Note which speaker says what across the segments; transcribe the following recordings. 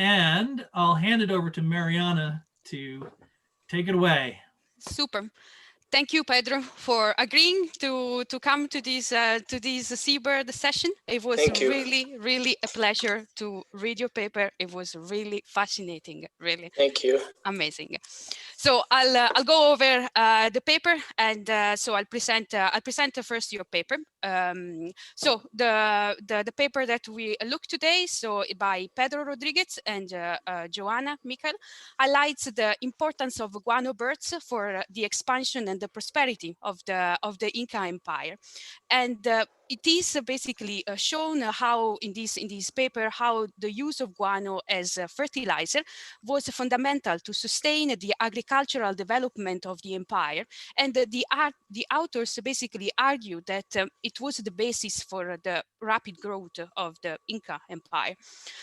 Speaker 1: And I'll hand it over to Marianna to take it away.
Speaker 2: Super. Thank you, Pedro, for agreeing to come to this Seabird session. It was
Speaker 3: Thank you.
Speaker 2: really a pleasure to read your paper. It was really fascinating, really
Speaker 3: Thank you.
Speaker 2: amazing. So I'll go over the paper, and so I'll present first your paper. So the paper that we look today, so by Pedro Rodrigues and Joanna Michael, highlights the importance of guano birds for the expansion and the prosperity of the Inca Empire, and it is basically shown how in this paper how the use of guano as a fertilizer was fundamental to sustain the agricultural development of the empire, and the authors basically argue that it was the basis for the rapid growth of the Inca Empire.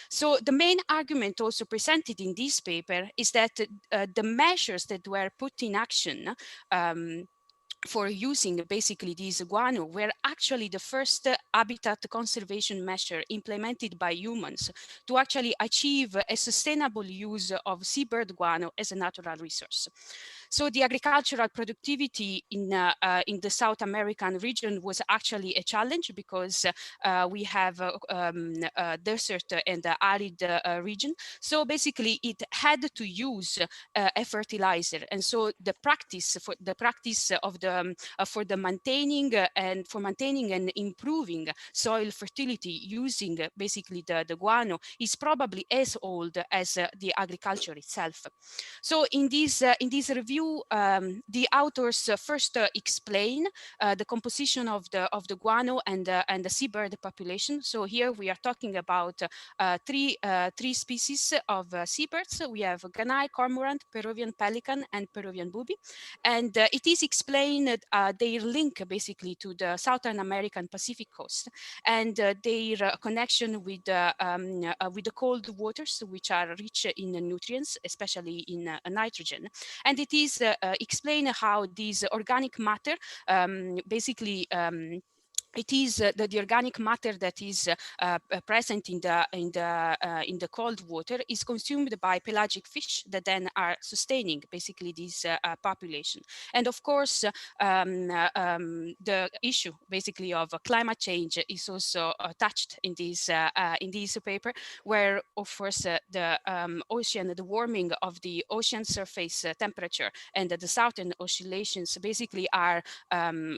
Speaker 2: So the main argument also presented in this paper is that the measures that were put in action for using basically these guano were actually the first habitat conservation measure implemented by humans to actually achieve a sustainable use of seabird guano as a natural resource. So the agricultural productivity in the South American region was actually a challenge because we have desert and arid region. So basically it had to use a fertilizer. And so the practice of the for maintaining and improving soil fertility using basically the guano is probably as old as the agriculture itself. So in this review, the authors first explain the composition of the guano and the seabird population. So here we are talking about three species of seabirds. We have Ganai cormorant, Peruvian pelican, and Peruvian booby, and it is explained their link basically to the Southern American Pacific coast and their connection with the cold waters, which are rich in nutrients, especially in nitrogen. And it is explained how this organic matter basically it is the organic matter that is present in the cold water is consumed by pelagic fish that then are sustaining basically this population. And of course, the issue basically of climate change is also touched in this paper, where of course the ocean, the warming of the ocean surface temperature and the southern oscillations basically are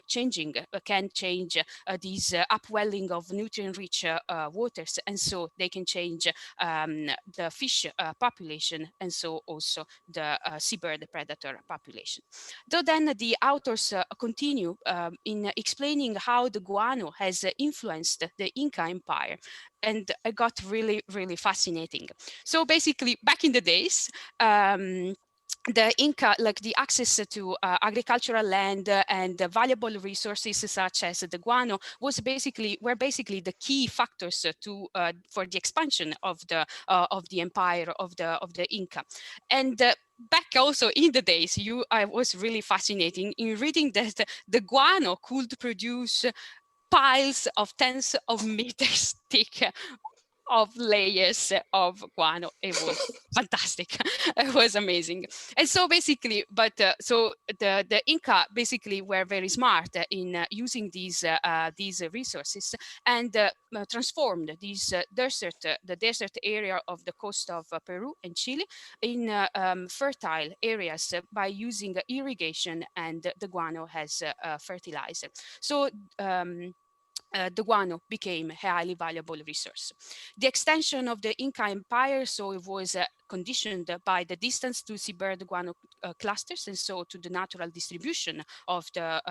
Speaker 2: changing, can change these upwelling of nutrient-rich waters, and so they can change the fish population, and so also the seabird predator population. Though then the authors continue in explaining how the guano has influenced the Inca Empire, and it got really fascinating. So basically, back in the days, the Inca, like the access to agricultural land and valuable resources such as the guano, were basically the key factors for the expansion of the empire of the Inca. And back also in the days, I was really fascinating in reading that the guano could produce piles of tens of meters thick of layers of guano. It was fantastic. It was amazing. And so basically, so the Inca basically were very smart in using these resources and transformed these the desert area of the coast of Peru and Chile in fertile areas by using irrigation and the guano as fertilizer. So the guano became a highly valuable resource. The extension of the Inca Empire, so it was conditioned by the distance to seabird guano clusters, and so to the natural distribution of the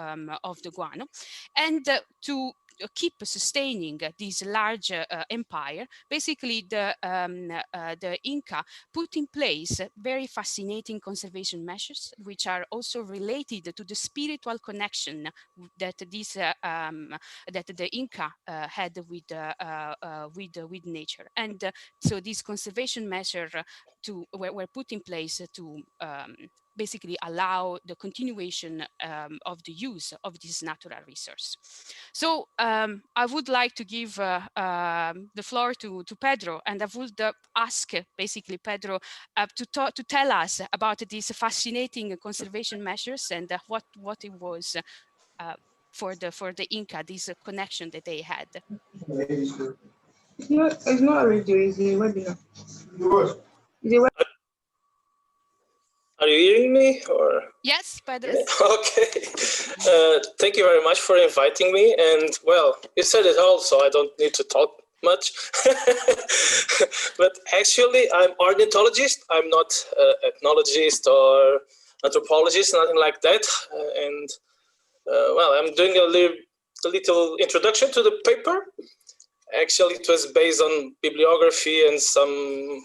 Speaker 2: guano, and to keep sustaining this large empire. Basically, the Inca put in place very fascinating conservation measures, which are also related to the spiritual connection that the Inca had with nature. And so these conservation measures were put in place to basically allow the continuation of the use of this natural resource. So I would like to give the floor to Pedro, and I would ask basically Pedro to tell us about these fascinating conservation measures and what it was for the Inca, this connection that they had.
Speaker 3: It's not a radio, it's a webinar.
Speaker 4: Are you hearing me? Or
Speaker 2: Yes, Pedro.
Speaker 4: okay. Thank you very much for inviting me. And well, you said it all, so I don't need to talk much. But actually, I'm ornithologist. I'm not ethnologist or anthropologist, nothing like that. Well, I'm doing a little introduction to the paper. Actually, it was based on bibliography and some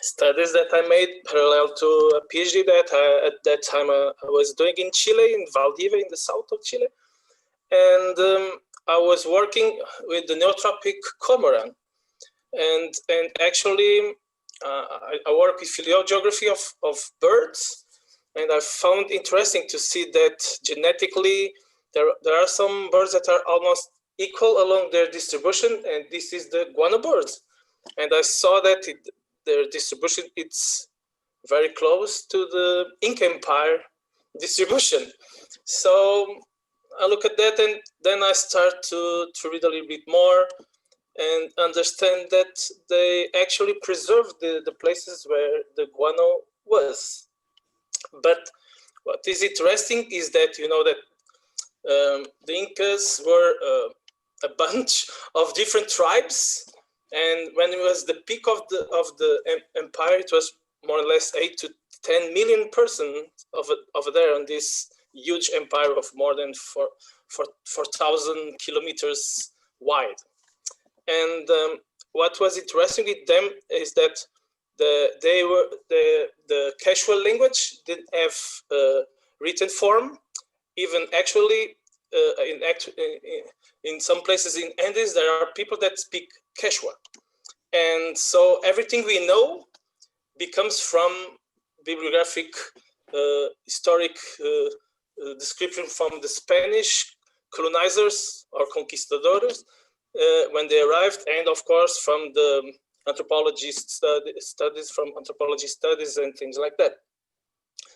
Speaker 4: studies that I made parallel to a PhD that at that time I was doing in Chile, in Valdivia, in the south of Chile. And I was working with the neotropic cormorant. And actually, I work with phylogeography of birds. And I found interesting to see that genetically, there are some birds that are almost equal along their distribution, and this is the guano birds. And I saw that their distribution, it's very close to the Inca Empire distribution. So I look at that, and then I start to read a little bit more and understand that they actually preserved the places where the guano was. But what is interesting is that, you know, that the Incas were a bunch of different tribes, and when it was the peak of the empire, it was more or less 8 to 10 million persons over there on this huge empire of more than 4,000 kilometers wide. And what was interesting with them is that the casual language didn't have written form. Even actually, in some places in Andes, there are people that speak Quechua. And so everything we know becomes from bibliographic, historic description from the Spanish colonizers or conquistadores when they arrived, and of course from the anthropologist studies, from anthropology studies and things like that.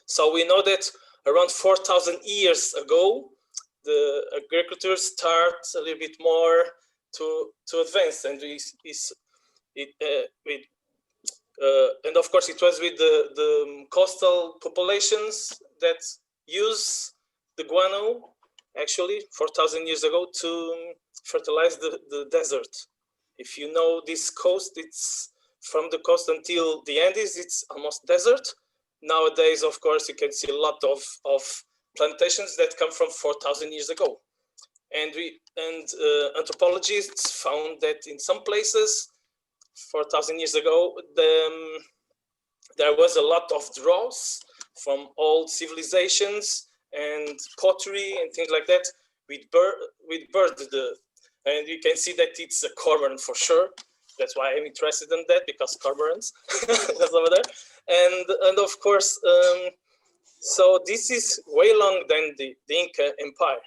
Speaker 4: So we know that around 4,000 years ago, the agriculture starts a little bit more to advance, and and of course it was with the coastal populations that use the guano actually 4,000 years ago to fertilize the desert. If you know this coast, it's from the coast until the Andes, it's almost desert. Nowadays, of course, you can see a lot of plantations that come from 4,000 years ago. And anthropologists found that in some places, 4,000 years ago, there was a lot of draws from old civilizations and pottery and things like that with bird. And you can see that it's a cormorant for sure. That's why I'm interested in that, because cormorants that's over there. And of course, so this is way longer than the Inca Empire.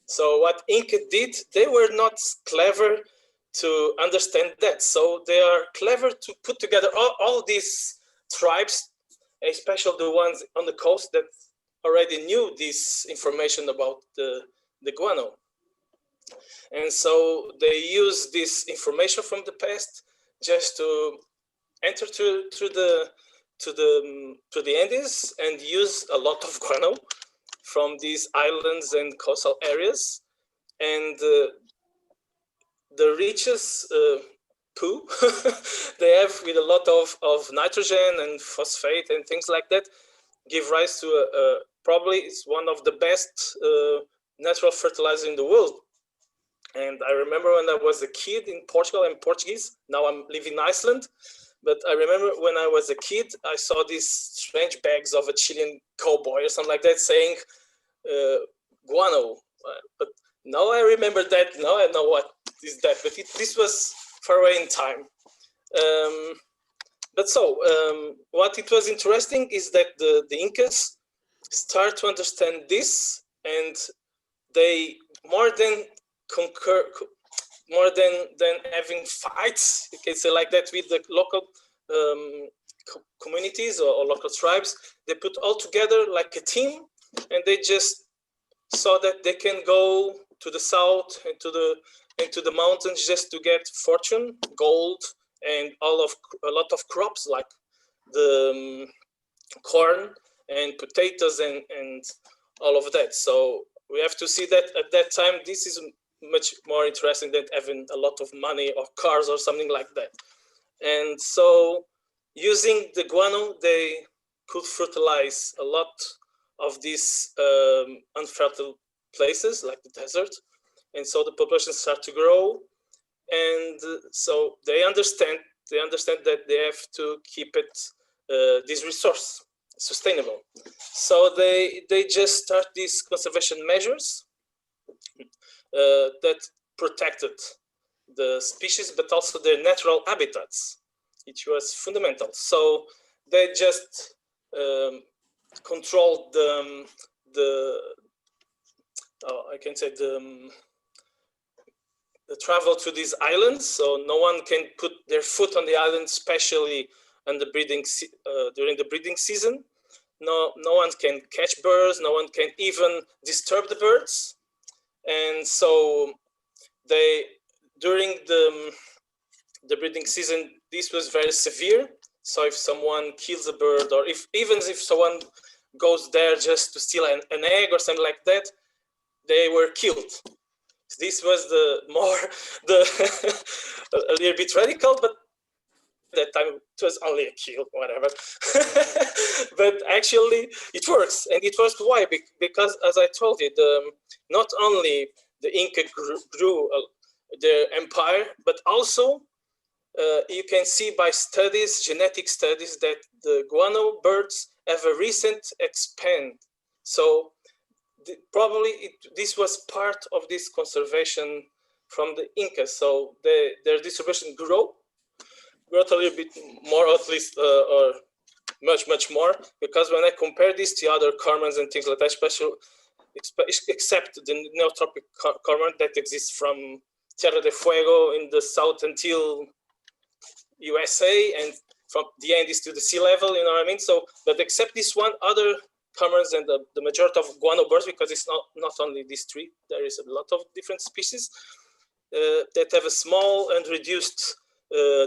Speaker 4: So what Inca did, they were not clever to understand that. So they are clever to put together all these tribes, especially the ones on the coast that already knew this information about the guano. And so they use this information from the past just to enter to the Andes and use a lot of guano from these islands and coastal areas. And the richest poo they have, with a lot of nitrogen and phosphate and things like that, give rise to probably it's one of the best natural fertilizer in the world. And I remember when I was a kid in Portugal, I'm Portuguese, now I'm living in Iceland. But I remember when I was a kid, I saw these strange bags of a Chilean cowboy or something like that saying guano. But now I remember that, now I know what is that. But this was far away in time. But so what it was interesting is that the Incas start to understand this, and they more than having fights, you can say like that, with the local communities or local tribes. They put all together like a team, and they just saw that they can go to the south and to the mountains just to get fortune, gold, and a lot of crops like the corn and potatoes and all of that. So we have to see that at that time, this is much more interesting than having a lot of money or cars or something like that. And so using the guano, they could fertilize a lot of these unfertile places like the desert. And so the population start to grow. And so they understand that they have to keep it, this resource, sustainable. So they just start these conservation measures that protected the species, but also their natural habitats, which was fundamental. So they just controlled I can say the travel to these islands. So no one can put their foot on the island, especially on the during the breeding season. No one can catch birds. No one can even disturb the birds. And so during the breeding season, this was very severe. So if someone kills a bird, or even if someone goes there just to steal an egg or something like that, they were killed. This was a little bit radical, but at that time it was only a kill, whatever. But actually it works, and it works. Why? Because as I told you, not only the Inca grew their empire, but also you can see by studies, genetic studies, that the guano birds have a recent expand. So this was part of this conservation from the Incas. So their distribution grew a little bit more, at least, or much more, because when I compare this to other cormorants and things like that, except the neotropic cormorant that exists from Tierra de Fuego in the south until USA, and from the Andes to the sea level, you know what I mean? So, but except this one, other cormorants and the majority of guano birds, because it's not only these three, there is a lot of different species that have a small and reduced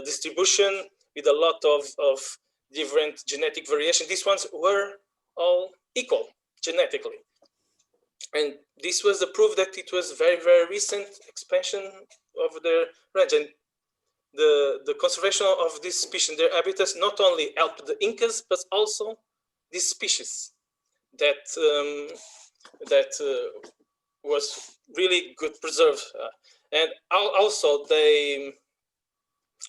Speaker 4: distribution with a lot of different genetic variation. These ones were all equal genetically. And this was the proof that it was very, very recent expansion of their range. And the conservation of this species and their habitats not only helped the Incas, but also these species that was really good preserved. And also they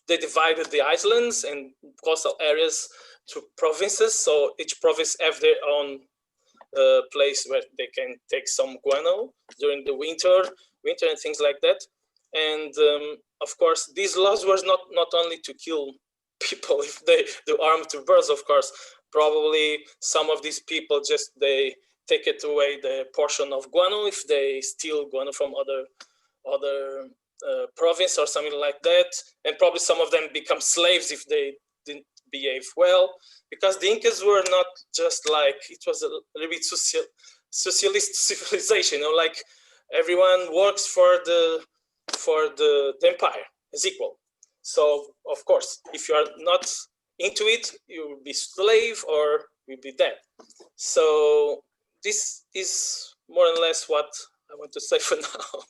Speaker 4: divided the islands and coastal areas to provinces. So each province have their own place where they can take some guano during the winter and things like that. And of course, these laws were not only to kill people if they do harm to birds. Of course, probably some of these people they take it away the portion of guano if they steal guano from other province or something like that, and probably some of them become slaves if they didn't behave well, because the Incas were not just like, it was a little bit socialist civilization, like everyone works for the empire as equal. So of course, if you are not into it, you will be slave or you'll be dead. So this is more or less what I want to say for now.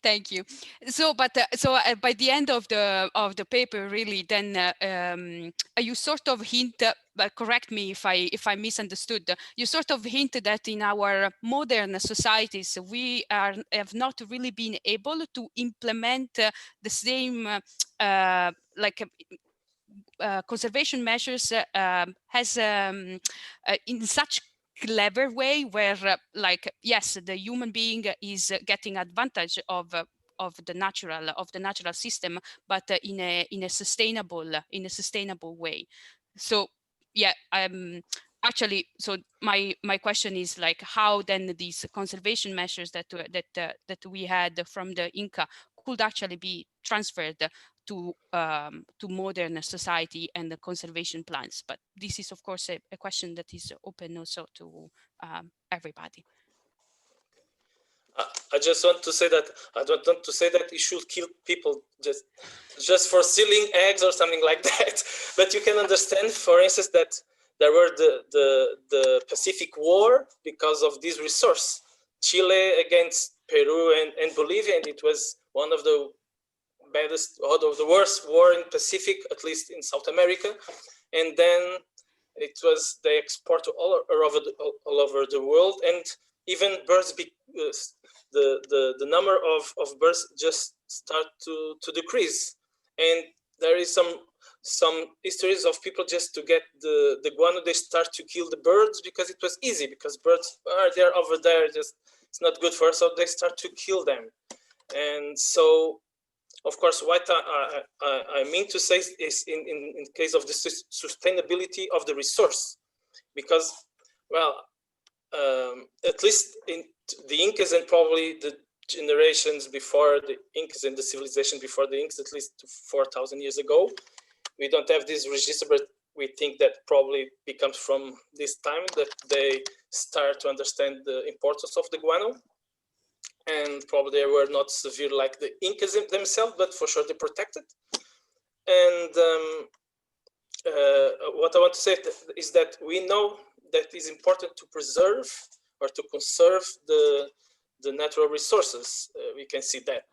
Speaker 2: Thank you. So, but by the end of the paper, really, then you sort of hint. But correct me if I misunderstood. You sort of hint that in our modern societies, we have not really been able to implement the same conservation measures has in such clever way where yes, the human being is getting advantage of the natural system, but in a sustainable way. So yeah, actually, so my question is like, how then these conservation measures that we had from the Inca could actually be transferred to modern society and the conservation plans. But this is of course a question that is open also to everybody.
Speaker 4: I just want to say that I don't want to say that you should kill people just for stealing eggs or something like that. But you can understand, for instance, that there were the Pacific War because of this resource. Chile against Peru and Bolivia, and it was one of the baddest, or the worst war in Pacific, at least in South America. And then it was, they export all over the world, and even birds, the number of birds just start to decrease. And there is some histories of people just to get the guano, they start to kill the birds because it was easy, because birds are there over there, just it's not good for us, so they start to kill them. And so, of course, what I mean to say is in case of the sustainability of the resource, because, well, at least in the Incas and probably the generations before the Incas and the civilization before the Incas, at least 4,000 years ago, we don't have this register, but we think that probably becomes from this time that they start to understand the importance of the guano. And probably they were not severe like the Incas themselves, but for sure they protected. And what I want to say is that we know that it's important to preserve or to conserve the natural resources. We can see that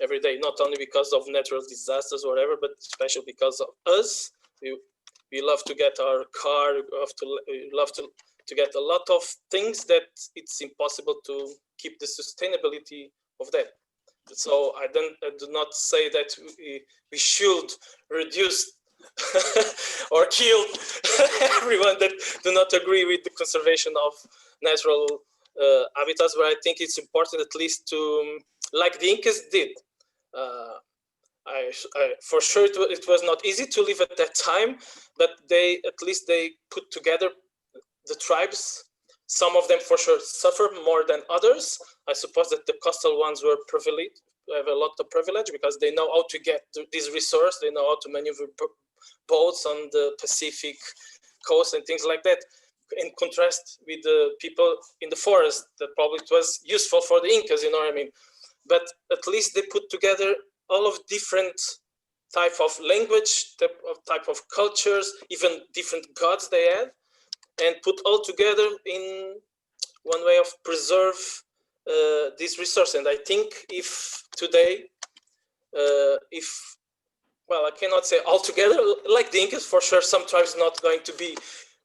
Speaker 4: every day, not only because of natural disasters or whatever, but especially because of us. We love to get our car, we love to get a lot of things that it's impossible to keep the sustainability of that. So I do not say that we should reduce or kill everyone that do not agree with the conservation of natural habitats, but I think it's important at least to, like the Incas did. For sure it was not easy to live at that time, but at least they put together the tribes. Some of them for sure suffer more than others. I suppose that the coastal ones were privileged, have a lot of privilege because they know how to get this resource, they know how to maneuver boats on the Pacific coast and things like that, in contrast with the people in the forest that probably it was useful for the Incas, you know what I mean? But at least they put together all of different type of language, type of cultures, even different gods they had, and put all together in one way of preserve this resource. And I think if today, well, I cannot say all together, like the Incas, for sure, some tribes not going to be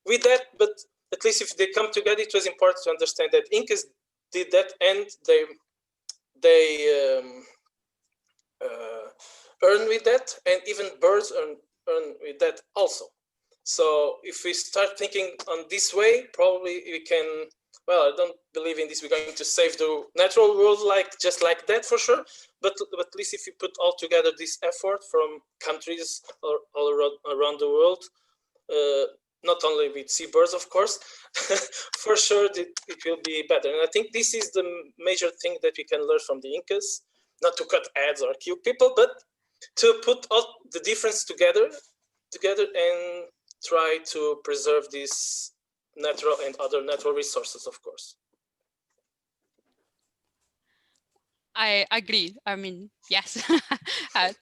Speaker 4: with that, but at least if they come together, it was important to understand that Incas did that, and they earn with that, and even birds earn with that also. So if we start thinking on this way, probably we can, well, I don't believe in this, we're going to save the natural world just like that for sure, but at least if you put all together this effort from countries all around the world, not only with seabirds, of course, for sure it will be better. And I think this is the major thing that we can learn from the Incas, not to cut heads or kill people, but to put all the difference together and try to preserve these natural and other natural resources, of course.
Speaker 2: I agree. I mean, yes.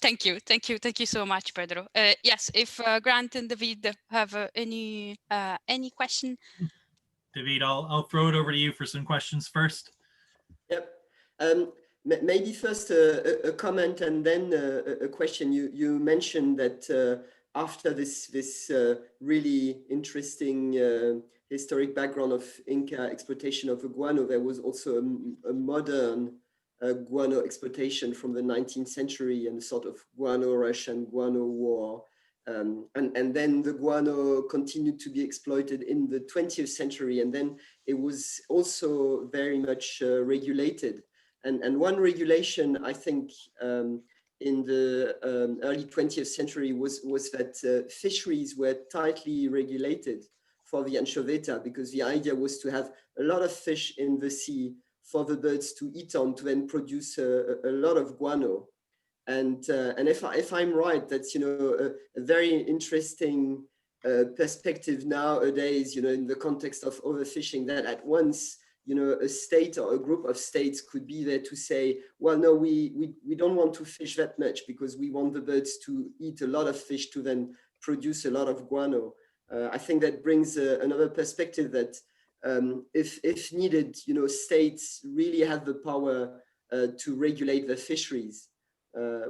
Speaker 2: Thank you so much, Pedro. Yes, if Grant and David have any question.
Speaker 1: David, I'll throw it over to you for some questions first.
Speaker 5: Yep. Maybe first a comment and then a question. You mentioned that after this really interesting historic background of Inca exploitation of the guano, there was also a modern guano exploitation from the 19th century and sort of guano rush and guano war. And then the guano continued to be exploited in the 20th century, and then it was also very much regulated. And one regulation, I think, in the early 20th century was that fisheries were tightly regulated for the anchoveta, because the idea was to have a lot of fish in the sea for the birds to eat on, to then produce a lot of guano. And if I'm right, that's a very interesting perspective nowadays, in the context of overfishing, that at once a state or a group of states could be there to say, well, no, we don't want to fish that much because we want the birds to eat a lot of fish to then produce a lot of guano. I think that brings another perspective that if needed, states really have the power to regulate the fisheries.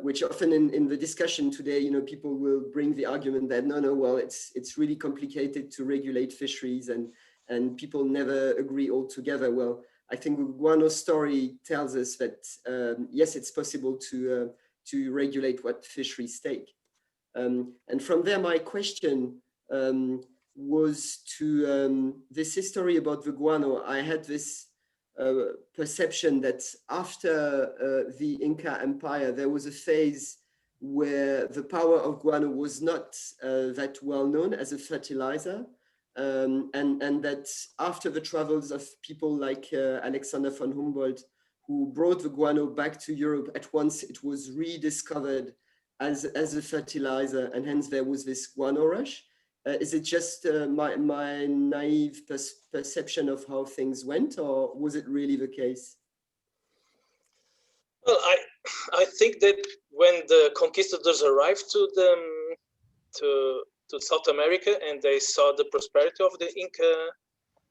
Speaker 5: Which often in the discussion today, people will bring the argument that no, well, it's really complicated to regulate fisheries, and people never agree altogether. Well, I think the guano story tells us that yes, it's possible to regulate what fisheries take. And from there, my question was to this history about the guano. I had this perception that after the Inca Empire, there was a phase where the power of guano was not that well known as a fertilizer, and that after the travels of people like Alexander von Humboldt, who brought the guano back to Europe, at once it was rediscovered as a fertilizer, and hence there was this guano rush. Is it just my naive perception of how things went, or was it really the case?
Speaker 4: Well, I think that when the conquistadors arrived to South America and they saw the prosperity of the Inca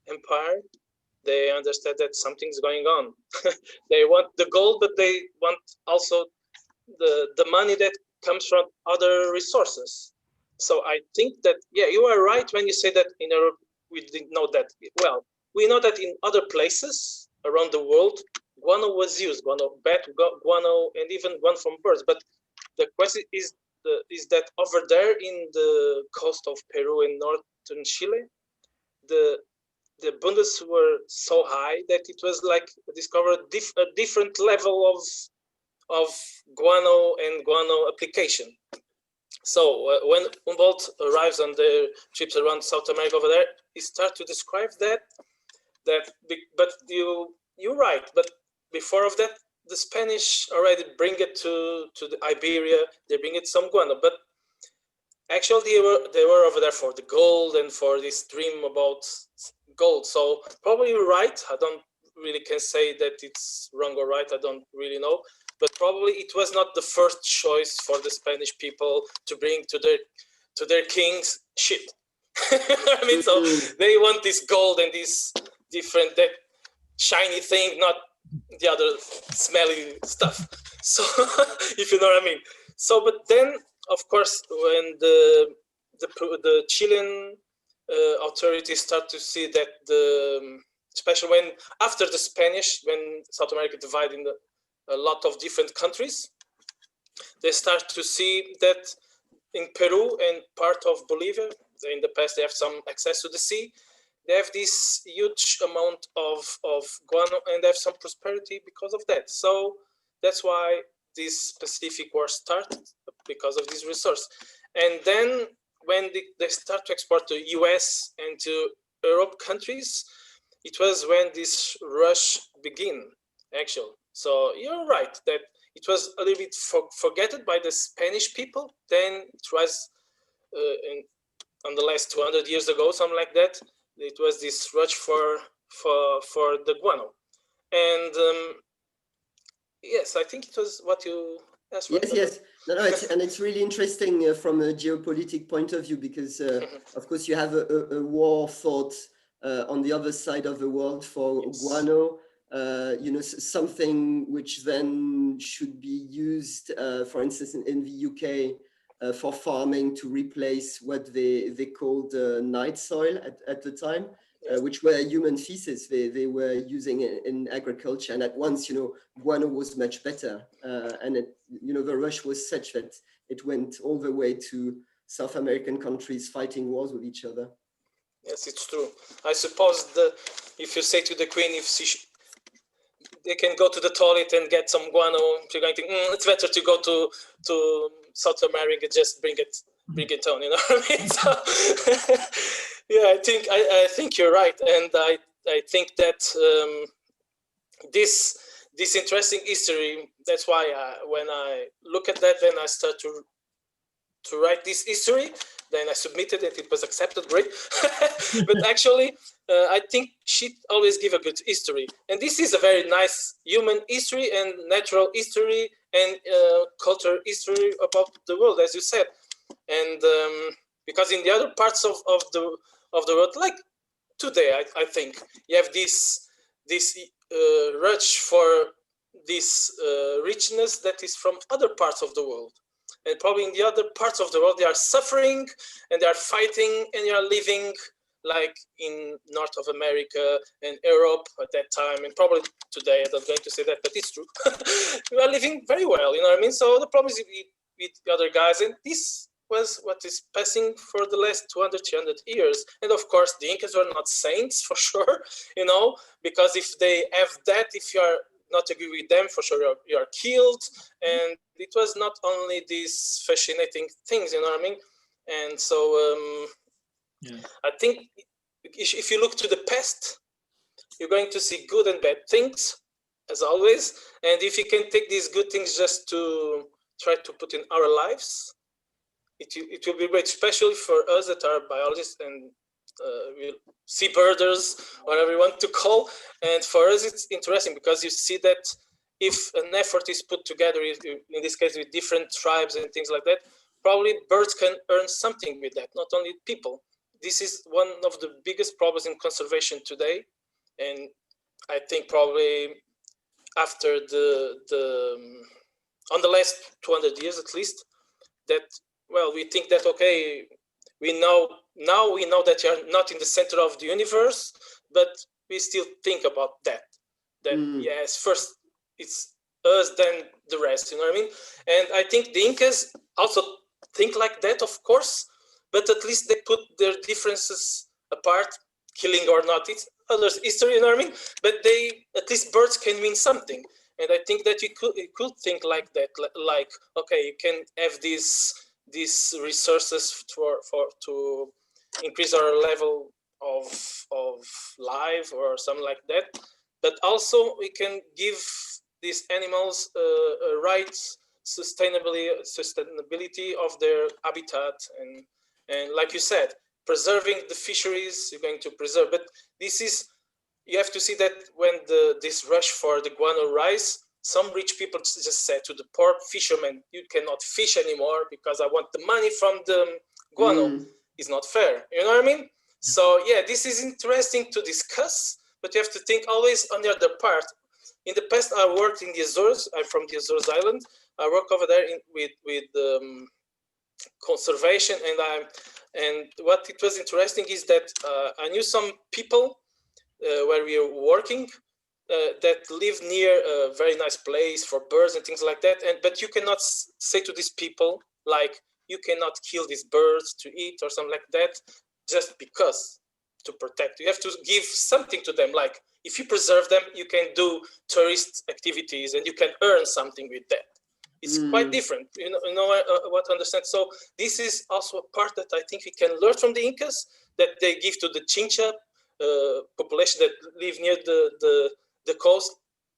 Speaker 4: Empire, they understood that something's going on. They want the gold, but they want also the money that comes from other resources. So I think that, yeah, you are right when you say that in Europe we didn't know that. Well, we know that in other places around the world, guano was used, bat guano, and even one from birds. But the question is that over there in the coast of Peru and northern Chile, the abundance were so high that it was like discovered a different level of guano and guano application. So when Humboldt arrives on the trips around South America over there, he starts to describe that. But you're right. But before of that, the Spanish already bring it to the Iberia. They bring it some guano, but actually they were over there for the gold and for this dream about gold. So probably you're right. I don't really can say that it's wrong or right. I don't really know. But probably it was not the first choice for the Spanish people to bring to their kings shit. I mean, so they want this gold and this different, that shiny thing, not the other smelly stuff. So if you know what I mean. So, but then of course, when the Chilean authorities start to see that especially when after the Spanish, when South America divided in a lot of different countries, they start to see that in Peru and part of Bolivia, in the past they have some access to the sea, they have this huge amount of guano and they have some prosperity because of that. So that's why this Pacific War started, because of this resource. And then when they start to export to US and to Europe countries, it was when this rush began, actually. So you're right that it was a little bit forgotten by the Spanish people. Then it was on the last 200 years ago, something like that. It was this rush for the guano, and yes, I think it was what you asked for.
Speaker 5: Yes. No, it's really interesting from a geopolitical point of view, because of course you have a war fought on the other side of the world for guano. Something which then should be used, for instance, in the UK for farming to replace what they called night soil at the time, which were human feces they were using in agriculture. And at once, guano was much better. And the rush was such that it went all the way to South American countries fighting wars with each other.
Speaker 4: Yes, it's true. I suppose if you say to the queen, if they can go to the toilet and get some guano. If you're going to, it's better to go to South America, just bring it on. You know what I mean? So, yeah, I think you're right, and I think that this interesting history. That's why when I look at that, then I start to write this history. Then I submitted it. It was accepted. Great. But actually, I think she always give a good history. And this is a very nice human history and natural history and cultural history about the world, as you said. And because in the other parts of the world, like today, I think you have this rush for this richness that is from other parts of the world. And probably in the other parts of the world, they are suffering and they are fighting and they are living like in North of America and Europe at that time. And probably today, I'm not going to say that, but it's true. We are living very well, you know what I mean? So the problem is with the other guys, and this was what is passing for the last 200, 300 years. And of course, the Incas were not saints for sure, you know, because if they have that, if you are not agree with them, for sure you are killed. And it was not only these fascinating things, you know what I mean? And so I think if you look to the past, you're going to see good and bad things, as always. And if you can take these good things just to try to put in our lives, it will be great, especially for us that are biologists and seabirders, whatever you want to call. And for us, it's interesting because you see that if an effort is put together, in this case with different tribes and things like that, probably birds can earn something with that, not only people. This is one of the biggest problems in conservation today. And I think probably after on the last 200 years at least, that, well, we think that, okay, we know that you're not in the center of the universe, but we still think about that. Yes, first it's us, then the rest, you know what I mean? And I think the Incas also think like that, of course, but at least they put their differences apart, killing or not, it's others' history, you know what I mean? But at least birds can mean something. And I think that you could think like that, like, okay, you can have these resources to increase our level of life or something like that, but also we can give these animals a right sustainability of their habitat, and like you said, preserving the fisheries, you're going to preserve. But you have to see that when this rush for the guano rise, some rich people just said to the poor fishermen, you cannot fish anymore because I want the money from the guano. It's not fair, you know what I mean? So yeah, this is interesting to discuss, but you have to think always on the other part. In the past, I worked in the Azores. I'm from the Azores Island. I work over there with conservation, and what it was interesting is that I knew some people where we were working that live near a very nice place for birds and things like that. But you cannot say to these people, like, you cannot kill these birds to eat or something like that, just because to protect. You have to give something to them. Like, if you preserve them, you can do tourist activities and you can earn something with that. It's quite different, you know what to understand. So this is also a part that I think we can learn from the Incas, that they give to the Chincha population that live near the coast,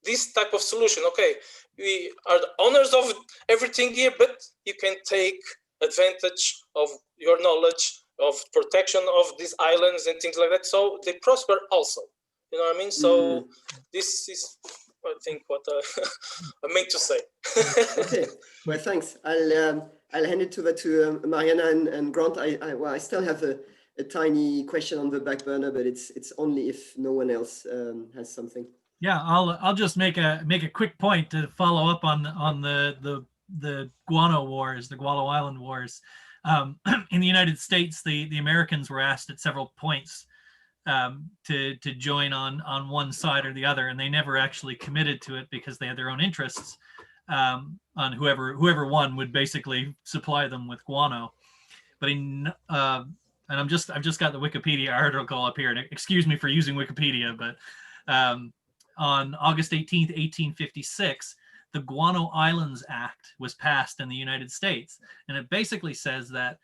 Speaker 4: this type of solution. Okay, we are the owners of everything here, but you can take advantage of your knowledge of protection of these islands and things like that, so they prosper also, you know what I mean? So this is, I think, what I meant to say.
Speaker 5: Okay, well, thanks. I'll hand it over to Marianna and Grant. I still have a tiny question on the back burner, but it's only if no one else has something.
Speaker 1: Yeah, I'll just make a quick point to follow up on the Guano Wars, the Guano Island Wars. In the United States, the Americans were asked at several points to join on one side or the other, and they never actually committed to it because they had their own interests. On whoever won would basically supply them with guano. But and I've just got the Wikipedia article up here, and excuse me for using Wikipedia, but on August 18th, 1856, the Guano Islands Act was passed in the United States. And it basically says that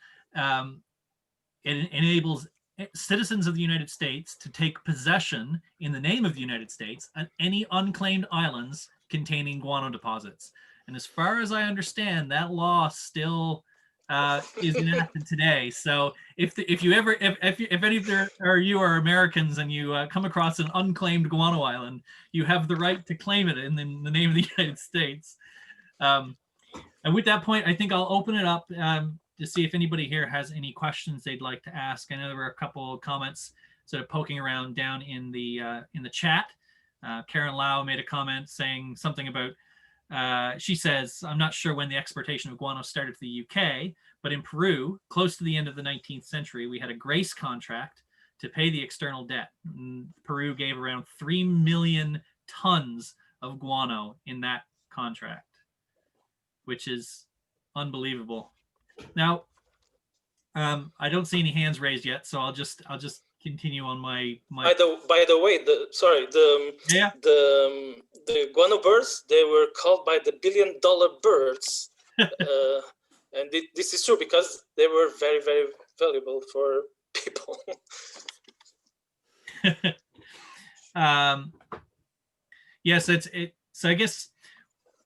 Speaker 1: it enables citizens of the United States to take possession in the name of the United States on any unclaimed islands containing guano deposits. And as far as I understand, that law still is enacted today. So if any of you are Americans and you come across an unclaimed guano island, you have the right to claim it in the name of the United States. And with that point, I think I'll open it up to see if anybody here has any questions they'd like to ask. I know there were a couple of comments sort of poking around down in the chat. Karen Lau made a comment saying something about, she says, I'm not sure when the exportation of guano started to the UK, but in Peru, close to the end of the 19th century, we had a grace contract to pay the external debt. And Peru gave around 3 million tons of guano in that contract, which is unbelievable. Now, I don't see any hands raised yet, so I'll just continue on my.
Speaker 4: By the way, the guano birds, they were called by the billion-dollar birds, and this is true because they were very, very valuable for people.
Speaker 1: Yes, so I guess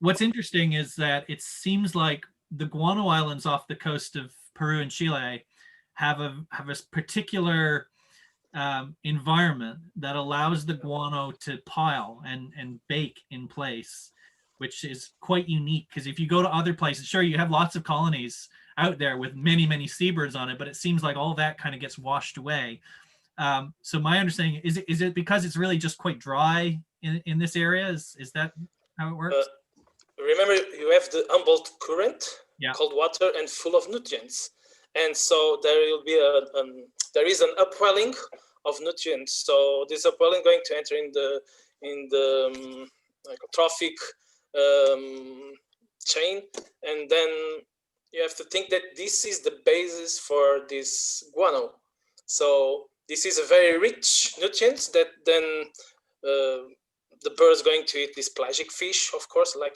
Speaker 1: what's interesting is that it seems like the Guano Islands off the coast of Peru and Chile have a particular environment that allows the guano to pile and bake in place, which is quite unique. Because if you go to other places, sure, you have lots of colonies out there with many, many seabirds on it, but it seems like all that kind of gets washed away. So my understanding is it because it's really just quite dry in this area? Is that how it works?
Speaker 4: Remember, you have the Humboldt Current,
Speaker 1: yeah,
Speaker 4: cold water and full of nutrients, and so there will be there is an upwelling of nutrients. So this upwelling going to enter in the like a trophic chain, and then you have to think that this is the basis for this guano. So this is a very rich nutrients that then the bird's going to eat this pelagic fish, of course, like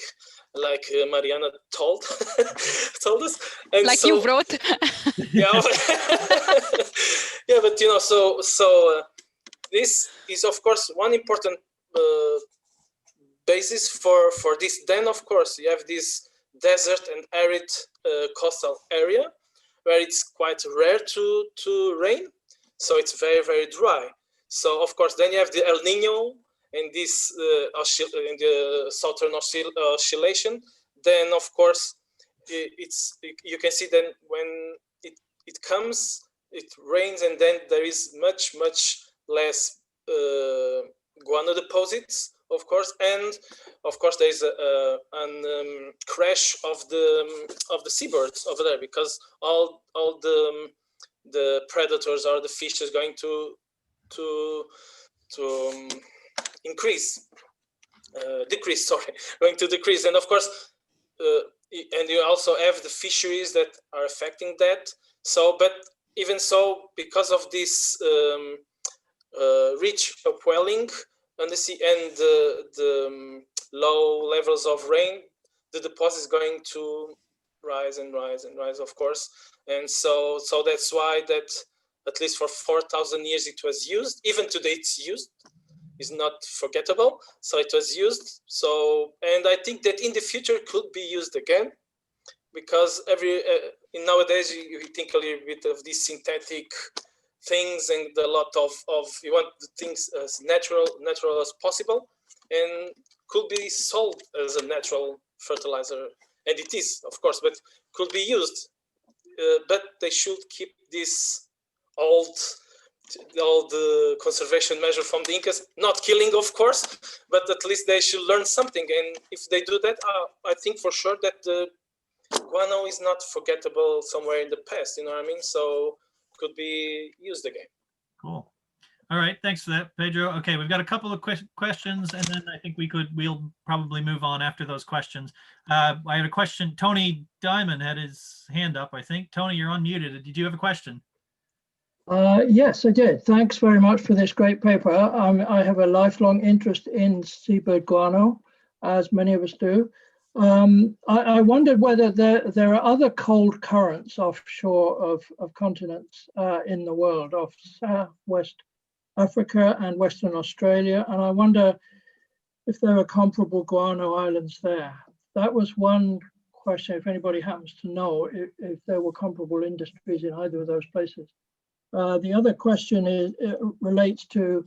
Speaker 4: Marianna told us. And
Speaker 2: like
Speaker 4: so,
Speaker 2: you wrote.
Speaker 4: Yeah, yeah, but so this is of course one important basis for this. Then of course you have this desert and arid coastal area where it's quite rare to rain, so it's very, very dry. So of course then you have the El Nino and this in the southern oscillation. Then of course you can see then when it comes, it rains, and then there is much less guano deposits, of course, and of course there is a crash of the seabirds over there, because all the predators or the fish is going to decrease, and of course and you also have the fisheries that are affecting that. So, but even so, because of this rich upwelling on the sea and the low levels of rain, the deposit is going to rise and rise and rise, of course. And so that's why that at least for 4,000 years it was used. Even today it's used. It's not forgettable. So it was used. So, and I think that in the future it could be used again, because nowadays you think a little bit of these synthetic things and a lot of you want the things as natural as possible, and could be sold as a natural fertilizer, and it is, of course, but could be used, but they should keep this all the conservation measure from the Incas, not killing, of course, but at least they should learn something. And if they do that, I think for sure that the guano is not forgettable somewhere in the past, you know what I mean? So could be used again.
Speaker 1: Cool. All right, thanks for that, Pedro. Okay, we've got a couple of questions, and then I think we'll probably move on after those questions. I had a question. Tony Diamond had his hand up, I think. Tony, you're unmuted. Did you have a question?
Speaker 6: Yes, I did. Thanks very much for this great paper. I have a lifelong interest in seabird guano, as many of us do. I wondered whether there are other cold currents offshore of continents in the world, off West Africa and Western Australia, and I wonder if there are comparable guano islands there. That was one question, if anybody happens to know if there were comparable industries in either of those places. The other question relates to,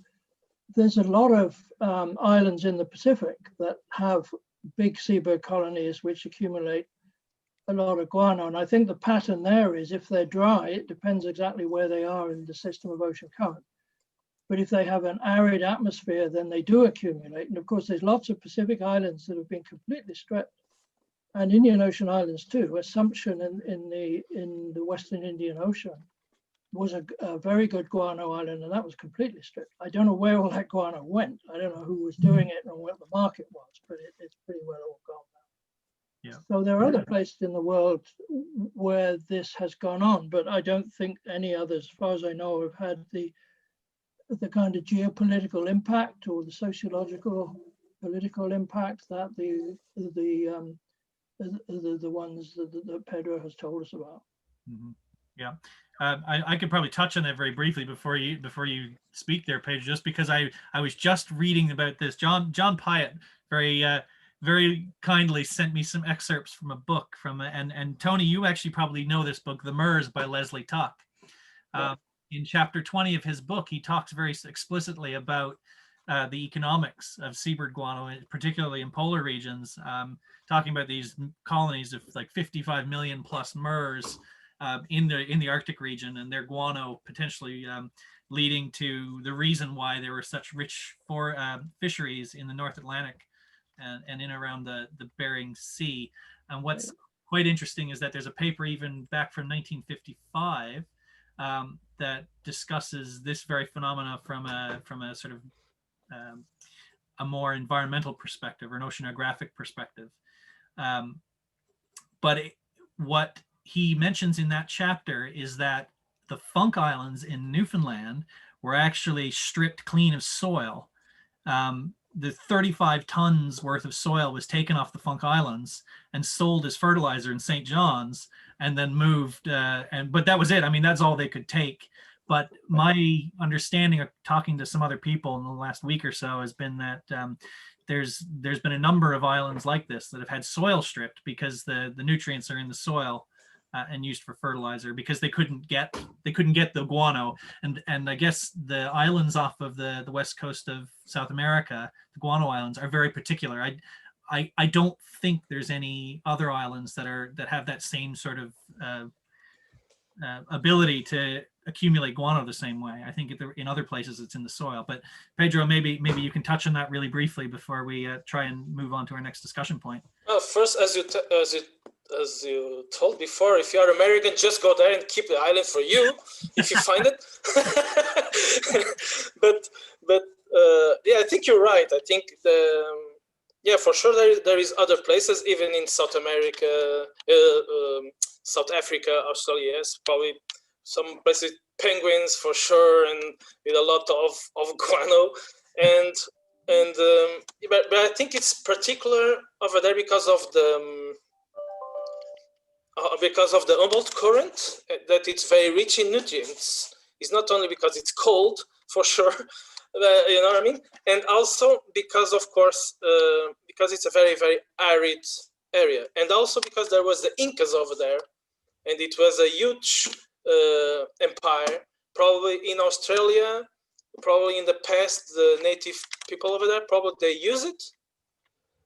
Speaker 6: there's a lot of islands in the Pacific that have big seabird colonies which accumulate a lot of guano. And I think the pattern there is, if they're dry, it depends exactly where they are in the system of ocean current. But if they have an arid atmosphere, then they do accumulate. And of course, there's lots of Pacific islands that have been completely stripped, and Indian Ocean islands too. Assumption in the Western Indian Ocean was a very good guano island, and that was completely stripped. I don't know where all that guano went. I don't know who was doing it and what the market was, but it's pretty well all gone now. Yeah. So there are other places in the world where this has gone on, but I don't think any others, as far as I know, have had the kind of geopolitical impact or the sociological political impact that the ones that Pedro has told us about.
Speaker 1: Mm-hmm. Yeah. I could probably touch on that very briefly before you speak there, Pedro, just because I was just reading about this. John Pyatt very kindly sent me some excerpts from a book and Tony, you actually probably know this book, The Mers by Leslie Tuck. In chapter 20 of his book, he talks very explicitly about the economics of seabird guano, particularly in polar regions, talking about these colonies of like 55 million plus Mers in the Arctic region, and their guano potentially leading to the reason why there were such rich fisheries in the North Atlantic and in and around the Bering Sea. And what's quite interesting is that there's a paper even back from 1955 that discusses this very phenomena from a sort of a more environmental perspective or an oceanographic perspective. What he mentions in that chapter is that the Funk Islands in Newfoundland were actually stripped clean of soil. The 35 tons worth of soil was taken off the Funk Islands and sold as fertilizer in St. John's, and then moved. But that was it. I mean, that's all they could take. But my understanding of talking to some other people in the last week or so has been that there's been a number of islands like this that have had soil stripped because the nutrients are in the soil and used for fertilizer, because they couldn't get the guano. And I guess the islands off of the west coast of South America, the Guano Islands, are very particular. I don't think there's any other islands that have that same sort of ability to accumulate guano the same way. I think in other places it's in the soil. But Pedro, maybe you can touch on that really briefly before we try and move on to our next discussion point.
Speaker 4: First, as you told before, if you are American, just go there and keep the island for you if you find it. but yeah, I think you're right. I think for sure there is other places, even in South America, South Africa, Australia, yes, probably some places, penguins for sure, and with a lot of guano, but I think it's particular over there because of the Humboldt current, that it's very rich in nutrients. It's not only because it's cold, for sure, you know what I mean, and also because, of course, because it's a very, very arid area, and also because there was the Incas over there, and it was a huge empire. Probably in Australia, probably in the past, the native people over there, probably they use it,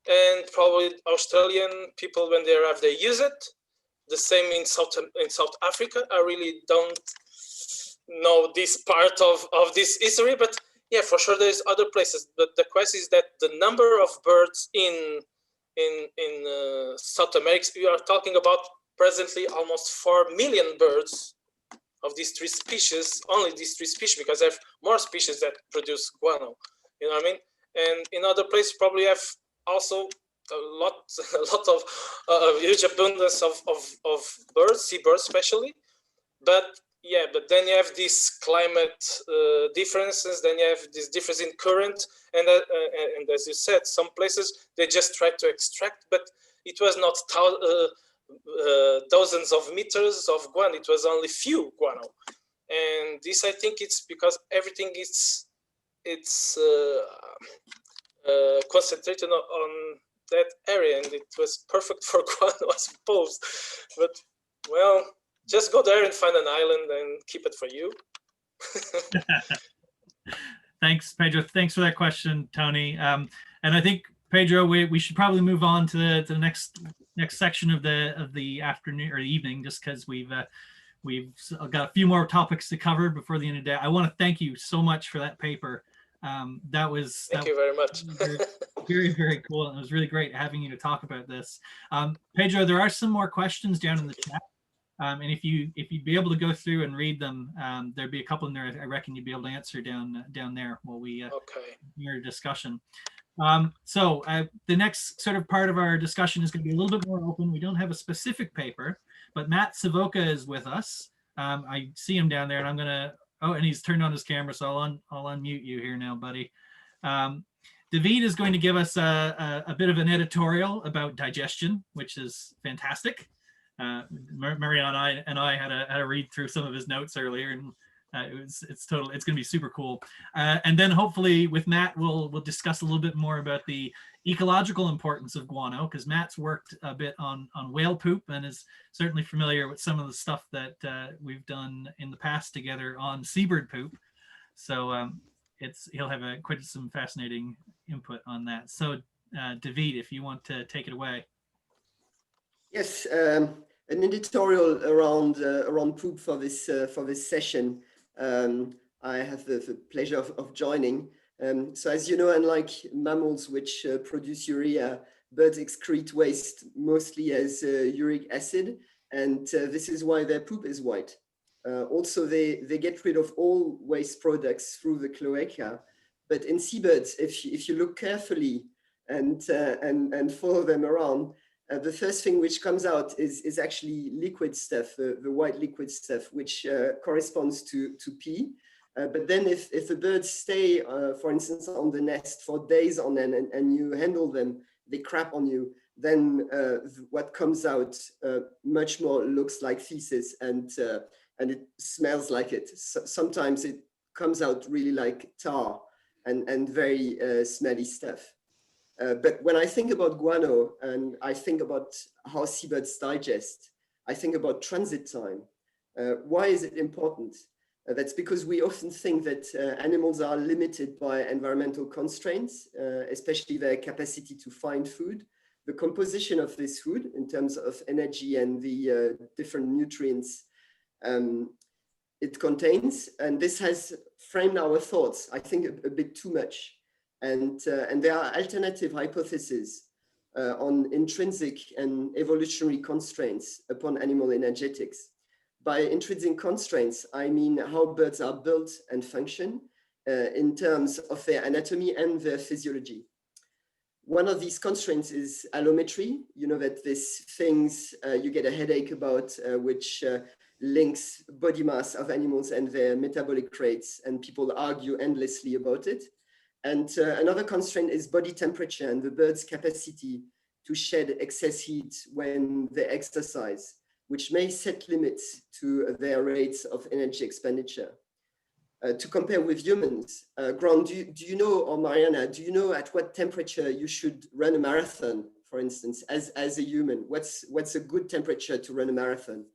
Speaker 4: and probably Australian people, when they arrive, they use it. The same in South Africa. I really don't know this part of this history, but yeah, for sure there's other places. But the question is that the number of birds in South America, we are talking about presently almost 4 million birds of these three species, only these three species, because I have more species that produce guano, you know what I mean? And in other places probably have also a lot of huge abundance of birds, seabirds especially. But Yeah, but then you have these climate differences. Then you have this difference in current, and as you said, some places they just try to extract, but it was not dozens of meters of guano. It was only few guano, and this I think it's because everything it's concentrated on that area, and it was perfect for guano, I suppose. But well, just go there and find an island and keep it for you.
Speaker 1: Thanks, Pedro. Thanks for that question, Tony. And I think, Pedro, we should probably move on to the next section of the afternoon or the evening, just because we've got a few more topics to cover before the end of the day. I want to thank you so much for that paper. Thank
Speaker 4: you very much.
Speaker 1: Very, very cool. And it was really great having you to talk about this. Pedro, there are some more questions down in the chat. And if you'd be able to go through and read them, there'd be a couple in there I reckon you'd be able to answer down there while we your discussion. So the next sort of part of our discussion is going to be a little bit more open. We don't have a specific paper, but Matt Savoca is with us. I see him down there, and I'm gonna. Oh, and he's turned on his camera, so I'll unmute you here now, buddy. David is going to give us a bit of an editorial about digestion, which is fantastic. Marianna and I had a read through some of his notes earlier, and it's going to be super cool. And then hopefully with Matt, we'll discuss a little bit more about the ecological importance of guano, because Matt's worked a bit on whale poop and is certainly familiar with some of the stuff that we've done in the past together on seabird poop. So he'll have quite some fascinating input on that. So David, if you want to take it away.
Speaker 5: Yes, an editorial around poop for this session. I have the pleasure of joining. So as you know, unlike mammals which produce urea, birds excrete waste mostly as uric acid, and this is why their poop is white. Also, they get rid of all waste products through the cloaca. But in seabirds, if you look carefully and follow them around, the first thing which comes out is actually liquid stuff, the white liquid stuff, which corresponds to pee. But then if the birds stay, for instance, on the nest for days on end and you handle them, they crap on you, then what comes out much more looks like feces and it smells like it. So sometimes it comes out really like tar and very smelly stuff. But when I think about guano and I think about how seabirds digest, I think about transit time. Why is it important? That's because we often think that animals are limited by environmental constraints, especially their capacity to find food, the composition of this food in terms of energy and the different nutrients it contains. And this has framed our thoughts, I think, a bit too much. And there are alternative hypotheses on intrinsic and evolutionary constraints upon animal energetics. By intrinsic constraints, I mean how birds are built and function in terms of their anatomy and their physiology. One of these constraints is allometry. You know that these things you get a headache about, which links body mass of animals and their metabolic rates, and people argue endlessly about it. And another constraint is body temperature and the bird's capacity to shed excess heat when they exercise, which may set limits to their rates of energy expenditure. To compare with humans, Grant, do you know, or Marianna, do you know at what temperature you should run a marathon, for instance, as a human? What's a good temperature to run a marathon?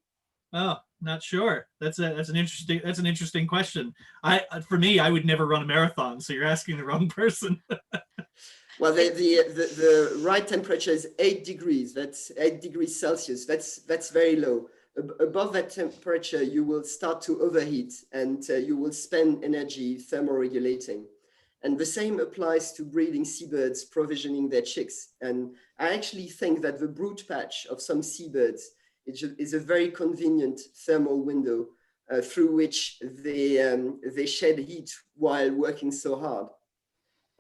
Speaker 1: Oh, not sure. That's an interesting question. For me, I would never run a marathon, so you're asking the wrong person.
Speaker 5: Well, the right temperature is 8 degrees. That's 8 degrees Celsius. That's very low. Above that temperature, you will start to overheat and you will spend energy thermoregulating. And the same applies to breeding seabirds provisioning their chicks. And I actually think that the brood patch of some seabirds is a very convenient thermal window through which they shed heat while working so hard.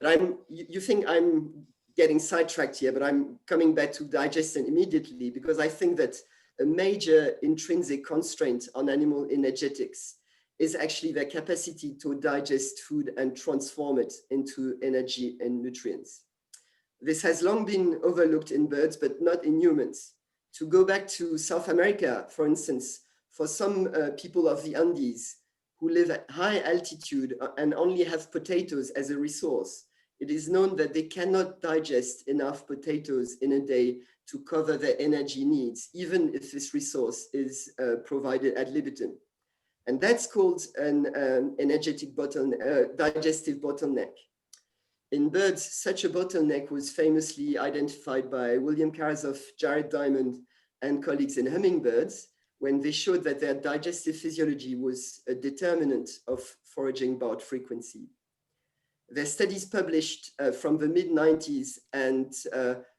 Speaker 5: But you think I'm getting sidetracked here, but I'm coming back to digestion immediately because I think that a major intrinsic constraint on animal energetics is actually their capacity to digest food and transform it into energy and nutrients. This has long been overlooked in birds, but not in humans. To go back to South America, for instance, for some people of the Andes who live at high altitude and only have potatoes as a resource, it is known that they cannot digest enough potatoes in a day to cover their energy needs, even if this resource is provided ad libitum. And that's called an energetic bottleneck, digestive bottleneck. In birds, such a bottleneck was famously identified by William Karasoff, Jared Diamond, and colleagues in hummingbirds, when they showed that their digestive physiology was a determinant of foraging bout frequency. Their studies published from the mid-90s, and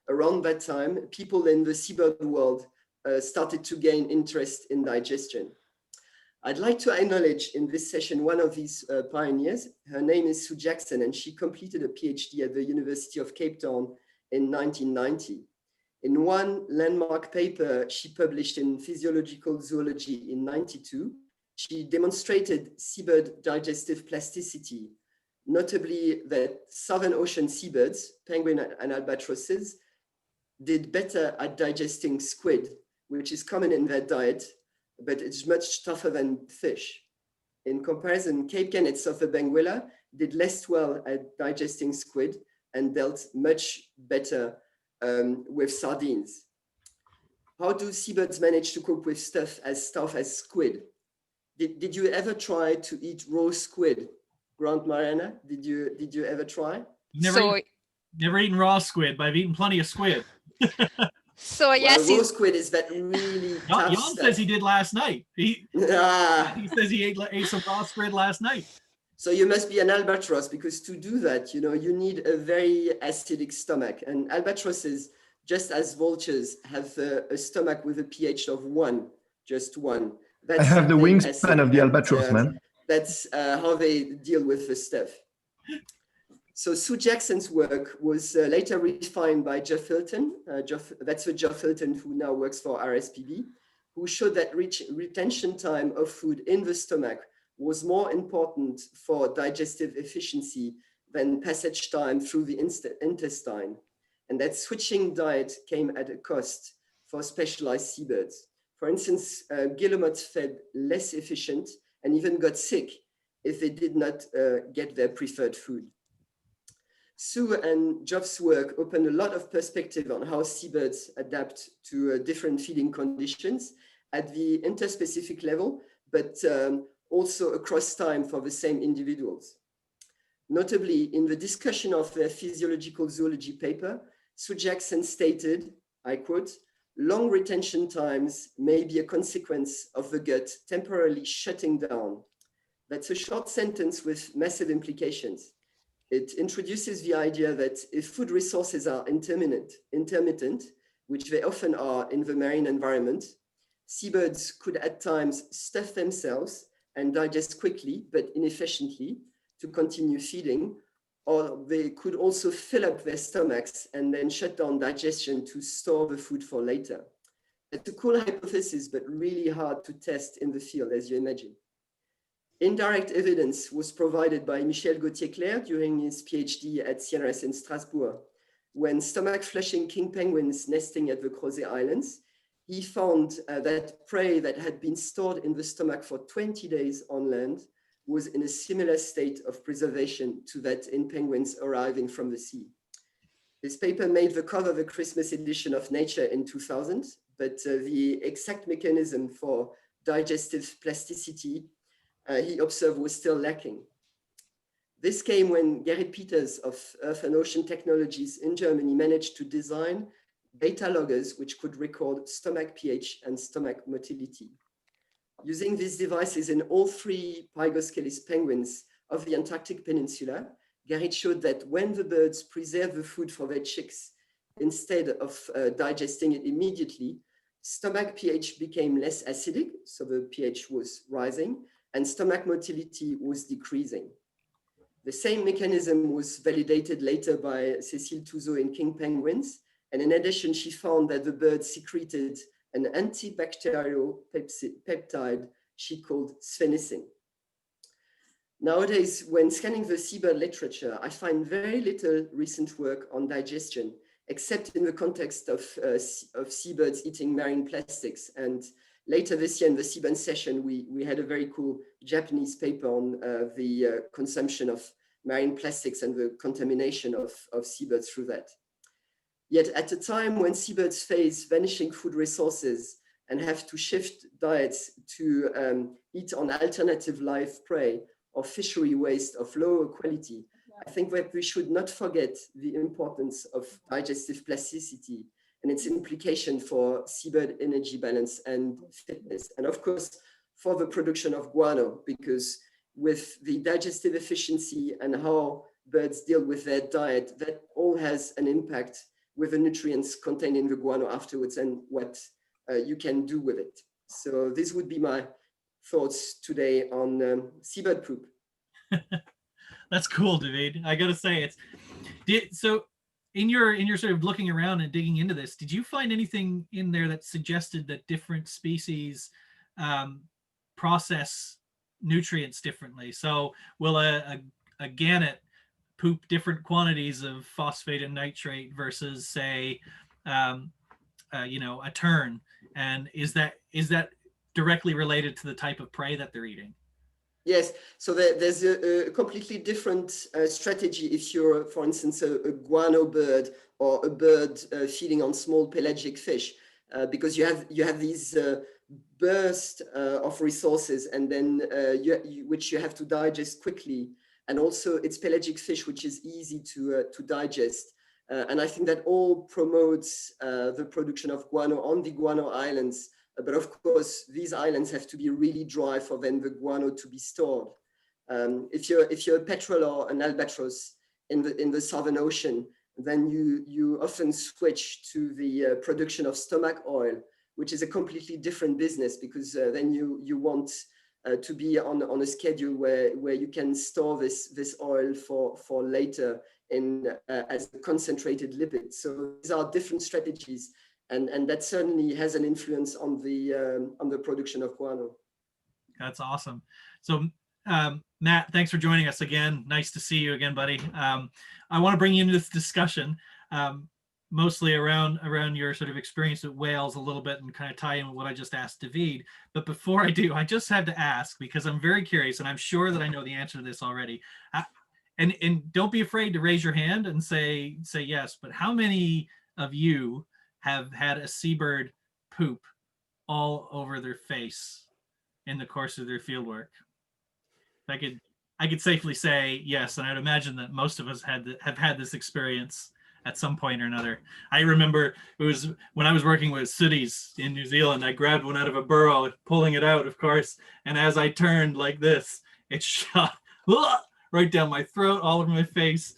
Speaker 5: around that time, people in the seabird world started to gain interest in digestion. I'd like to acknowledge in this session one of these pioneers. Her name is Sue Jackson, and she completed a PhD at the University of Cape Town in 1990. In one landmark paper she published in Physiological Zoology in 92, she demonstrated seabird digestive plasticity, notably that Southern Ocean seabirds, penguin and albatrosses, did better at digesting squid, which is common in their diet, but it's much tougher than fish. In comparison, Cape gannets of the Benguela did less well at digesting squid and dealt much better with sardines. How do seabirds manage to cope with stuff as tough as squid? Did you ever try to eat raw squid? Grant, Marianna, did you ever try?
Speaker 1: Never eaten raw squid, but I've eaten plenty of squid.
Speaker 2: So yes,
Speaker 5: raw squid is that really tough
Speaker 1: Jan
Speaker 5: stuff.
Speaker 1: says he did last night. He says he ate some raw squid last night.
Speaker 5: So you must be an albatross, because to do that, you need a very acidic stomach. And albatrosses, just as vultures, have a stomach with a pH of 1, just 1. That's
Speaker 7: I have the wingspan of the albatross, man.
Speaker 5: That's how they deal with the stuff. So Sue Jackson's work was later refined by Geoff Hilton. That's the Geoff Hilton who now works for RSPB, who showed that retention time of food in the stomach was more important for digestive efficiency than passage time through the intestine, and that switching diet came at a cost for specialized seabirds. For instance, guillemots fed less efficient and even got sick if they did not get their preferred food. Sue and Geoff's work opened a lot of perspective on how seabirds adapt to different feeding conditions at the interspecific level, but also across time for the same individuals. Notably, in the discussion of their Physiological Zoology paper, Sue Jackson stated, I quote, "Long retention times may be a consequence of the gut temporarily shutting down." That's a short sentence with massive implications. It introduces the idea that if food resources are intermittent, which they often are in the marine environment, seabirds could at times stuff themselves and digest quickly but inefficiently to continue feeding, or they could also fill up their stomachs and then shut down digestion to store the food for later. It's a cool hypothesis, but really hard to test in the field, as you imagine. Indirect evidence was provided by Michel Gauthier-Clair during his PhD at CNRS in Strasbourg. When stomach flushing king penguins nesting at the Crozet Islands, he found that prey that had been stored in the stomach for 20 days on land was in a similar state of preservation to that in penguins arriving from the sea. This paper made the cover of the Christmas edition of Nature in 2000, but the exact mechanism for digestive plasticity he observed was still lacking. This came when Gerrit Peters of Earth and Ocean Technologies in Germany managed to design beta loggers which could record stomach pH and stomach motility. Using these devices in all 3 Pygoscelis penguins of the Antarctic Peninsula, Gerrit showed that when the birds preserve the food for their chicks, instead of digesting it immediately, stomach pH became less acidic, so the pH was rising, and stomach motility was decreasing. The same mechanism was validated later by Cécile Touzeau in king penguins. And in addition, she found that the birds secreted an antibacterial peptide she called sphenicin. Nowadays, when scanning the seabird literature, I find very little recent work on digestion, except in the context of seabirds eating marine plastics. And later this year in the Seabird session, we had a very cool Japanese paper on the consumption of marine plastics and the contamination of seabirds through that. Yet at a time when seabirds face vanishing food resources and have to shift diets to eat on alternative live prey or fishery waste of lower quality, I think that we should not forget the importance of digestive plasticity and its implication for seabird energy balance and fitness. And of course, for the production of guano, because with the digestive efficiency and how birds deal with their diet, that all has an impact with the nutrients contained in the guano afterwards and what you can do with it. So this would be my thoughts today on seabird poop.
Speaker 1: That's cool, David. I gotta say, so in your sort of looking around and digging into this, did you find anything in there that suggested that different species process nutrients differently? So will a gannet poop different quantities of phosphate and nitrate versus, say, a tern? And is that directly related to the type of prey that they're eating?
Speaker 5: Yes, so there's a completely different strategy if you're, for instance, a guano bird or a bird feeding on small pelagic fish, because you have these bursts of resources, and then which you have to digest quickly, and also it's pelagic fish, which is easy to digest, and I think that all promotes the production of guano on the Guano Islands. But of course, these islands have to be really dry for then the guano to be stored. If you're a petrel or an albatross in the Southern Ocean, then you often switch to the production of stomach oil, which is a completely different business, because then you want to be on a schedule where you can store this oil for later as concentrated lipids. So these are different strategies. And that certainly has an influence on the production of guano.
Speaker 1: That's awesome. So Matt, thanks for joining us again. Nice to see you again, buddy. I want to bring you into this discussion, mostly around your sort of experience with whales a little bit, and kind of tie in with what I just asked David. But before I do, I just had to ask, because I'm very curious, and I'm sure that I know the answer to this already. And don't be afraid to raise your hand and say yes. But how many of you have had a seabird poop all over their face in the course of their fieldwork? I could safely say yes, and I'd imagine that most of us have had this experience at some point or another. I remember it was when I was working with sooties in New Zealand. I grabbed one out of a burrow, pulling it out, of course, and as I turned like this, it shot right down my throat, all over my face.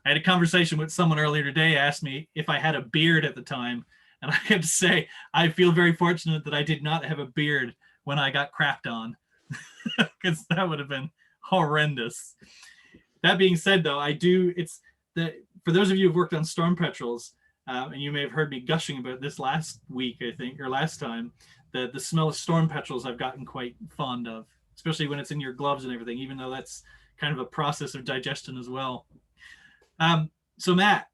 Speaker 1: I had a conversation with someone earlier today, asked me if I had a beard at the time. And I have to say, I feel very fortunate that I did not have a beard when I got crapped on, because that would have been horrendous. That being said, though, for those of you who've worked on storm petrels, and you may have heard me gushing about this last week, I think, or last time, the smell of storm petrels I've gotten quite fond of, especially when it's in your gloves and everything, even though that's kind of a process of digestion as well. So Matt,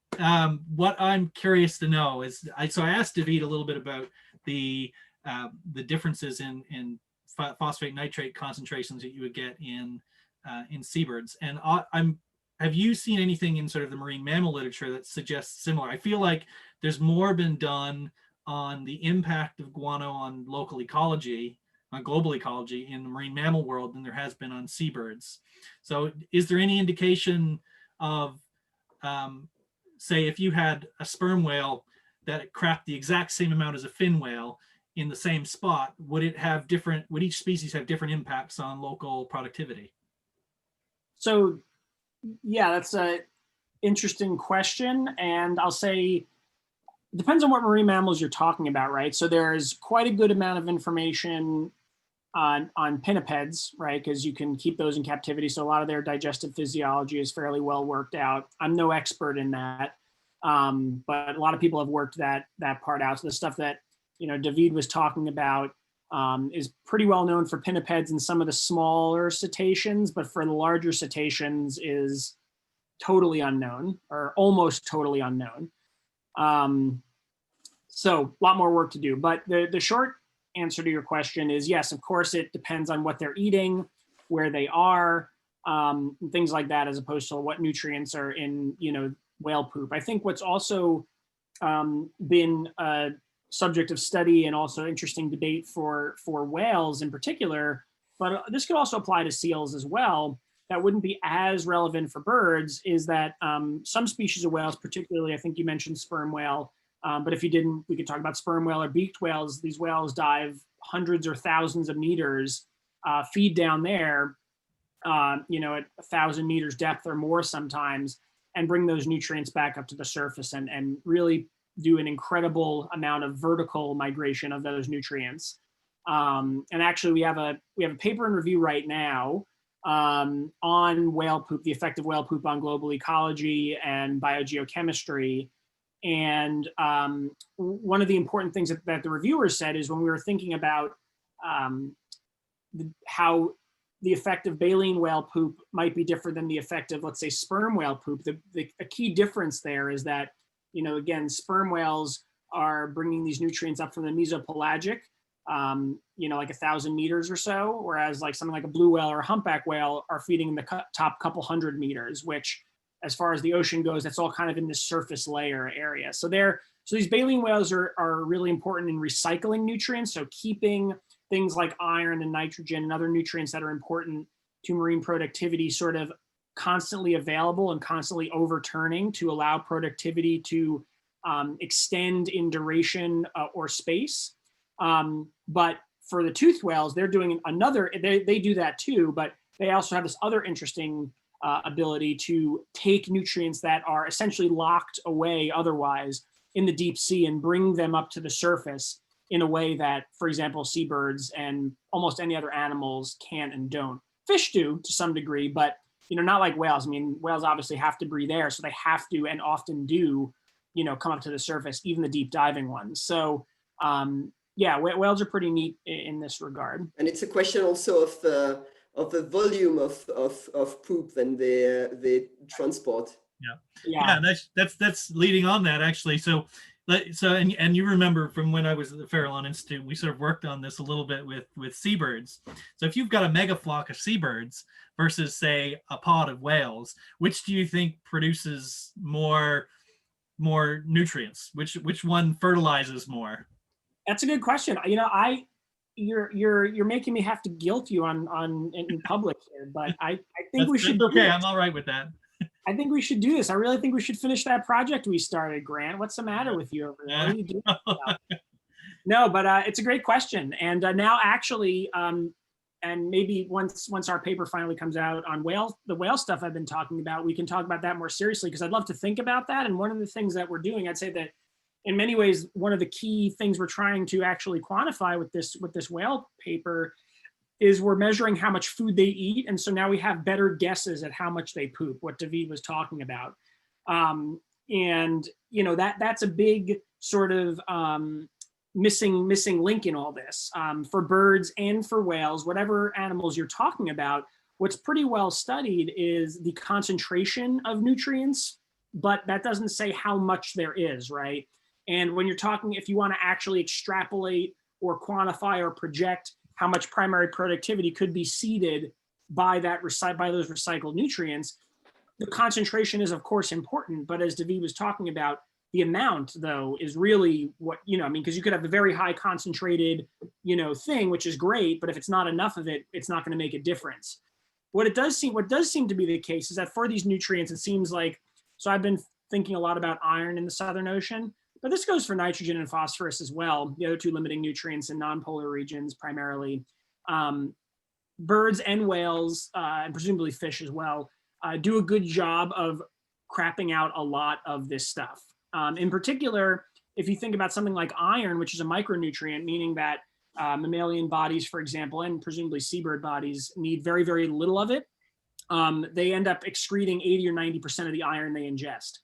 Speaker 1: what I'm curious to know is, I asked David a little bit about the differences in phosphate nitrate concentrations that you would get in seabirds, and have you seen anything in sort of the marine mammal literature that suggests similar? I feel like there's more been done on the impact of guano on local ecology, on global ecology in the marine mammal world than there has been on seabirds. So is there any indication of say if you had a sperm whale that crapped the exact same amount as a fin whale in the same spot, would each species have different impacts on local productivity?
Speaker 8: So yeah, that's an interesting question. And I'll say, it depends on what marine mammals you're talking about, right? So there's quite a good amount of information on pinnipeds, right? Because you can keep those in captivity. So a lot of their digestive physiology is fairly well worked out. I'm no expert in that, but a lot of people have worked that part out. So the stuff that David was talking about is pretty well known for pinnipeds and some of the smaller cetaceans, but for the larger cetaceans is totally unknown or almost totally unknown. So a lot more work to do. But the short answer to your question is yes, of course, it depends on what they're eating, where they are, things like that, as opposed to what nutrients are in, whale poop. I think what's also been a subject of study and also interesting debate for whales in particular, but this could also apply to seals as well, that wouldn't be as relevant for birds, is that some species of whales, particularly, I think you mentioned sperm whale, but if you didn't, we could talk about sperm whale or beaked whales. These whales dive hundreds or thousands of meters, feed down there, at 1,000 meters depth or more sometimes, and bring those nutrients back up to the surface and really do an incredible amount of vertical migration of those nutrients. And actually, we have a paper in review right now on whale poop, the effect of whale poop on global ecology and biogeochemistry. And one of the important things that the reviewer said is when we were thinking about how the effect of baleen whale poop might be different than the effect of, let's say, sperm whale poop, a key difference there is that, again, sperm whales are bringing these nutrients up from the mesopelagic, like 1,000 meters or so, whereas like something like a blue whale or a humpback whale are feeding in the top couple hundred meters, which, as far as the ocean goes, that's all kind of in this surface layer area. So these baleen whales are really important in recycling nutrients, so keeping things like iron and nitrogen and other nutrients that are important to marine productivity sort of constantly available and constantly overturning to allow productivity to extend in duration or space. But for the toothed whales, they're doing they do that too, but they also have this other interesting ability to take nutrients that are essentially locked away otherwise in the deep sea and bring them up to the surface in a way that, for example, seabirds and almost any other animals can and don't. Fish do to some degree, but not like whales. I mean, whales obviously have to breathe air, so they have to and often do, come up to the surface, even the deep diving ones. So whales are pretty neat in this regard.
Speaker 5: And it's a question also of the volume of poop and they transport.
Speaker 1: Yeah. That's leading on that actually. So and you remember from when I was at the Farallon Institute, we sort of worked on this a little bit with seabirds. So if you've got a mega flock of seabirds versus, say, a pod of whales, which do you think produces more nutrients? Which one fertilizes more?
Speaker 8: That's a good question. You're making me have to guilt you on in public here, but I think we should.
Speaker 1: Okay, I'm all right with that.
Speaker 8: I think we should do this. I really think we should finish that project we started, Grant. What's the matter with you over there? What are you doing? No, but it's a great question. And now actually, and maybe once our paper finally comes out on the whale stuff I've been talking about, we can talk about that more seriously, because I'd love to think about that. And one of the things that we're doing, I'd say that in many ways, one of the key things we're trying to actually quantify with this whale paper is we're measuring how much food they eat. And so now we have better guesses at how much they poop, what David was talking about. And that's a big sort of missing link in all this. For birds and for whales, whatever animals you're talking about, what's pretty well studied is the concentration of nutrients, but that doesn't say how much there is, right? And when you're talking, if you want to actually extrapolate or quantify or project how much primary productivity could be seeded by those recycled nutrients, the concentration is of course important, but as David was talking about, the amount though is really what, because you could have a very high concentrated, thing, which is great, but if it's not enough of it, it's not going to make a difference. What does seem to be the case is that for these nutrients, it seems like, so I've been thinking a lot about iron in the Southern Ocean, but this goes for nitrogen and phosphorus as well, the other two limiting nutrients in non-polar regions primarily. Birds and whales, and presumably fish as well, do a good job of crapping out a lot of this stuff. In particular, if you think about something like iron, which is a micronutrient, meaning that mammalian bodies, for example, and presumably seabird bodies need very, very little of it. They end up excreting 80 or 90% of the iron they ingest.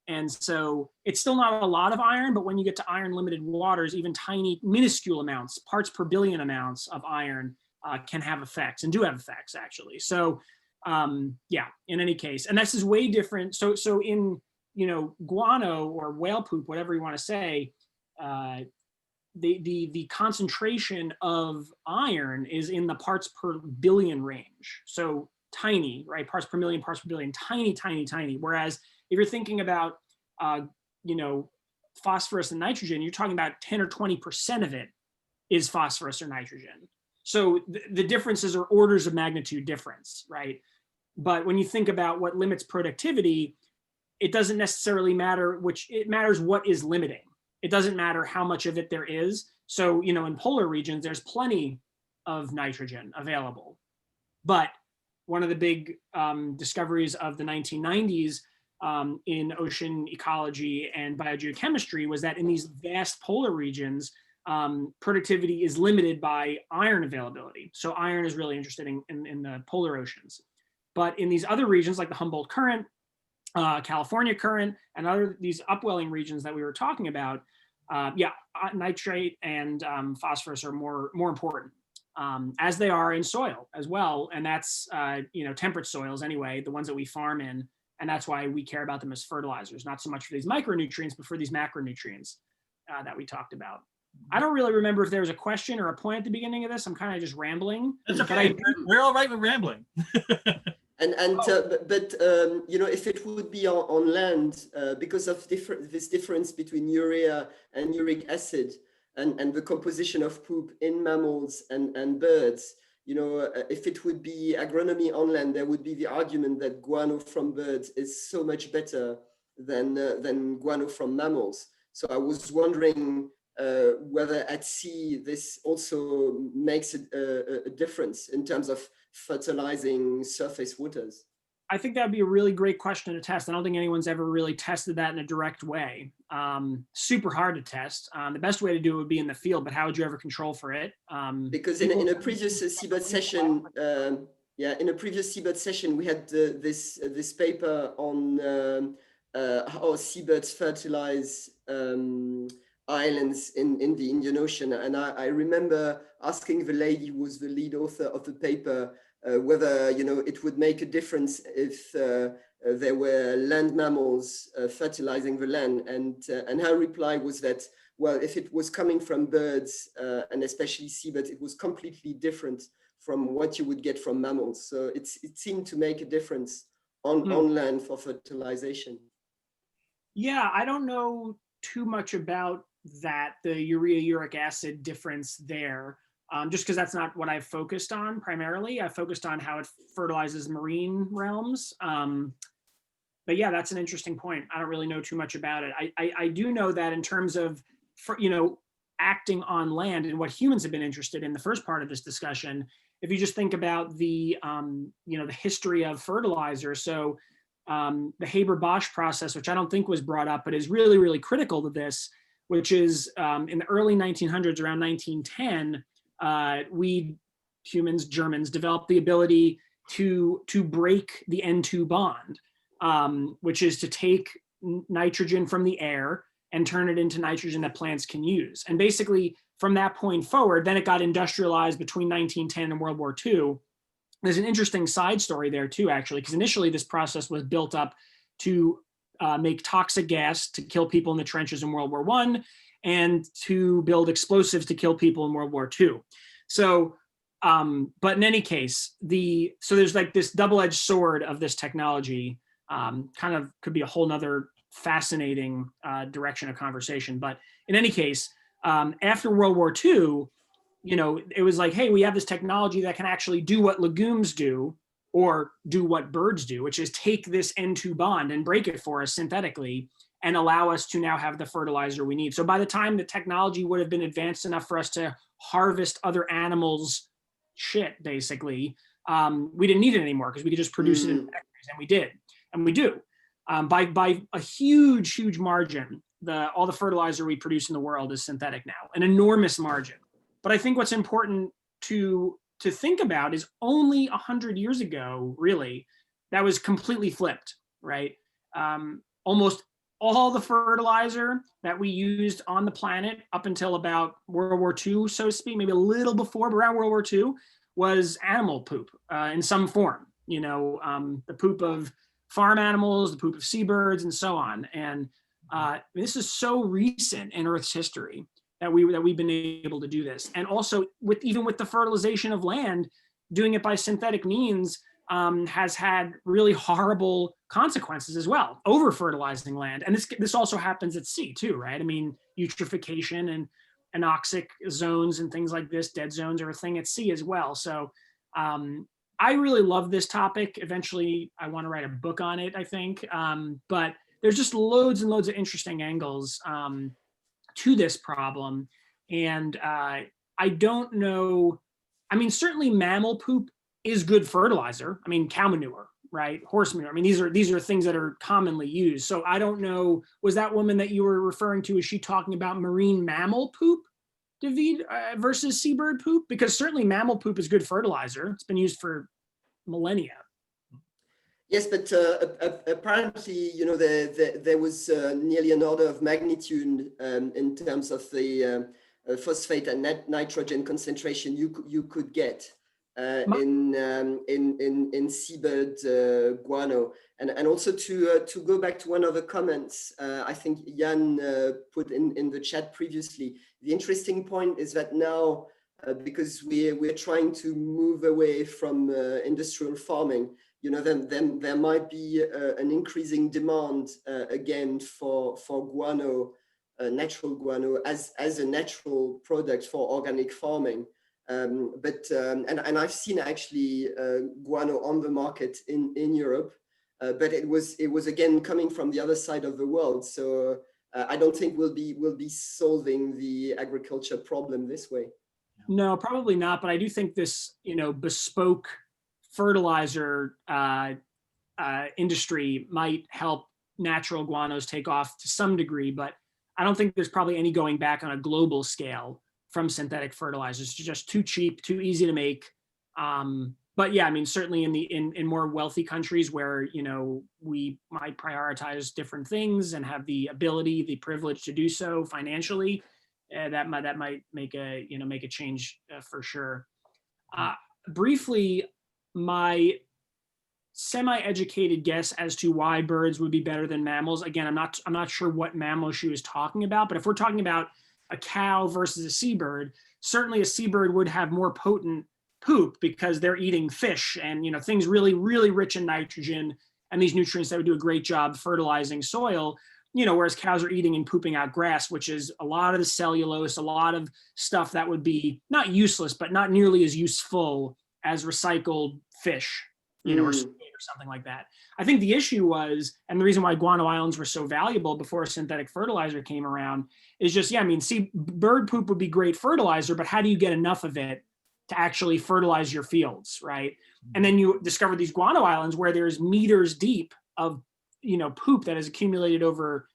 Speaker 8: And so it's still not a lot of iron, but when you get to iron limited waters, even tiny, minuscule amounts, parts per billion amounts of iron can have effects, and do have effects actually. So yeah, in any case, and this is way different. So in, guano or whale poop, whatever you want to say, the concentration of iron is in the parts per billion range. So tiny, right? Parts per million, parts per billion, tiny, tiny, tiny. Whereas if you're thinking about, phosphorus and nitrogen, you're talking about 10 or 20% of it is phosphorus or nitrogen. So the differences are orders of magnitude difference, right? But when you think about what limits productivity, it doesn't necessarily matter it matters what is limiting. It doesn't matter how much of it there is. So, in polar regions, there's plenty of nitrogen available. But one of the big discoveries of the 1990s in ocean ecology and biogeochemistry was that in these vast polar regions, productivity is limited by iron availability. So iron is really interested in the polar oceans. But in these other regions, like the Humboldt Current, California Current, and these upwelling regions that we were talking about, nitrate and phosphorus are more important, as they are in soil as well. And that's, temperate soils anyway, the ones that we farm in. And that's why we care about them as fertilizers, not so much for these micronutrients, but for these macronutrients that we talked about. I don't really remember if there was a question or a point at the beginning of this. I'm kind of just rambling.
Speaker 1: That's okay. We're all right with rambling.
Speaker 5: If it would be on land, because of this difference between urea and uric acid and the composition of poop in mammals and birds, if it would be agronomy on land, there would be the argument that guano from birds is so much better than guano from mammals. So I was wondering whether at sea this also makes a difference in terms of fertilizing surface waters.
Speaker 8: I think that would be a really great question to test. I don't think anyone's ever really tested that in a direct way. Super hard to test. The best way to do it would be in the field, but how would you ever control for it?
Speaker 5: Because in a previous Seabird session, we had this paper on how seabirds fertilize islands in the Indian Ocean. And I remember asking the lady who was the lead author of the paper whether it would make a difference if there were land mammals fertilizing the land, and her reply was that, well, if it was coming from birds and especially seabirds, it was completely different from what you would get from mammals. So it seemed to make a difference on land for fertilization.
Speaker 8: Yeah, I don't know too much about that, the urea-uric acid difference there. Just because that's not what I've focused on primarily. I focused on how it fertilizes marine realms. But yeah, that's an interesting point. I don't really know too much about it. I do know that in terms of, acting on land and what humans have been interested in the first part of this discussion, if you just think about the history of fertilizer. So the Haber-Bosch process, which I don't think was brought up, but is really, really critical to this, which is in the early 1900s, around 1910, we humans, Germans, developed the ability to break the N2 bond, which is to take nitrogen from the air and turn it into nitrogen that plants can use. And basically from that point forward, then it got industrialized between 1910 and World War II. There's an interesting side story there too, actually, because initially this process was built up to make toxic gas to kill people in the trenches in World War I, and to build explosives to kill people in World War II. So, but in any case, so there's like this double-edged sword of this technology, kind of could be a whole nother fascinating direction of conversation. But in any case, after World War II, it was like, hey, we have this technology that can actually do what legumes do, or do what birds do, which is take this N2 bond and break it for us synthetically and allow us to now have the fertilizer we need. So by the time the technology would have been advanced enough for us to harvest other animals' shit, basically, we didn't need it anymore because we could just produce it in factories, and we did, and we do. By a huge, huge margin, all the fertilizer we produce in the world is synthetic now, an enormous margin. But I think what's important to think about is only 100 years ago, really, that was completely flipped, right? Almost all the fertilizer that we used on the planet up until about World War II, so to speak, maybe a little before, but around World War II, was animal poop in some form. The poop of farm animals, the poop of seabirds, and so on. And this is so recent in Earth's history that we've been able to do this. And also, even with the fertilization of land, doing it by synthetic means has had really horrible consequences as well. Over fertilizing land, and this also happens at sea too, right? I mean, eutrophication and anoxic zones and things like this, dead zones, are a thing at sea as well. So I really love this topic. Eventually, I want to write a book on it, I think. But there's just loads and loads of interesting angles to this problem. And I don't know, I mean, certainly mammal poop is good fertilizer. I mean, cow manure, right? Horse manure. I mean, these are things that are commonly used. So I don't know, was that woman that you were referring to, is she talking about marine mammal poop, David, versus seabird poop? Because certainly mammal poop is good fertilizer. It's been used for millennia.
Speaker 5: Yes, but apparently, there was nearly an order of magnitude in terms of the phosphate and nitrogen concentration you could get in seabird guano. And also to go back to one of the comments, I think Jan put in the chat previously, the interesting point is that now, because we're trying to move away from industrial farming, then there might be an increasing demand again for guano, natural guano as a natural product for organic farming. And I've seen actually guano on the market in Europe, but it was again coming from the other side of the world. So I don't think we'll be solving the agriculture problem this way.
Speaker 8: No, probably not. But I do think this, bespoke fertilizer industry might help natural guanos take off to some degree, but I don't think there's probably any going back on a global scale from synthetic fertilizers. It's just too cheap, too easy to make. But yeah, I mean, certainly in more wealthy countries where, we might prioritize different things and have the ability, the privilege to do so financially, that might make a change for sure. Briefly, my semi-educated guess as to why birds would be better than mammals. Again, I'm not sure what mammal she was talking about, but if we're talking about a cow versus a seabird, certainly a seabird would have more potent poop because they're eating fish and things really, really rich in nitrogen and these nutrients that would do a great job fertilizing soil. Whereas cows are eating and pooping out grass, which is a lot of the cellulose, a lot of stuff that would be not useless, but not nearly as useful as recycled fish, or something like that. I think the issue was, and the reason why Guano Islands were so valuable before synthetic fertilizer came around is just, bird poop would be great fertilizer, but how do you get enough of it to actually fertilize your fields, right? And then you discover these Guano Islands where there's meters deep of poop that has accumulated over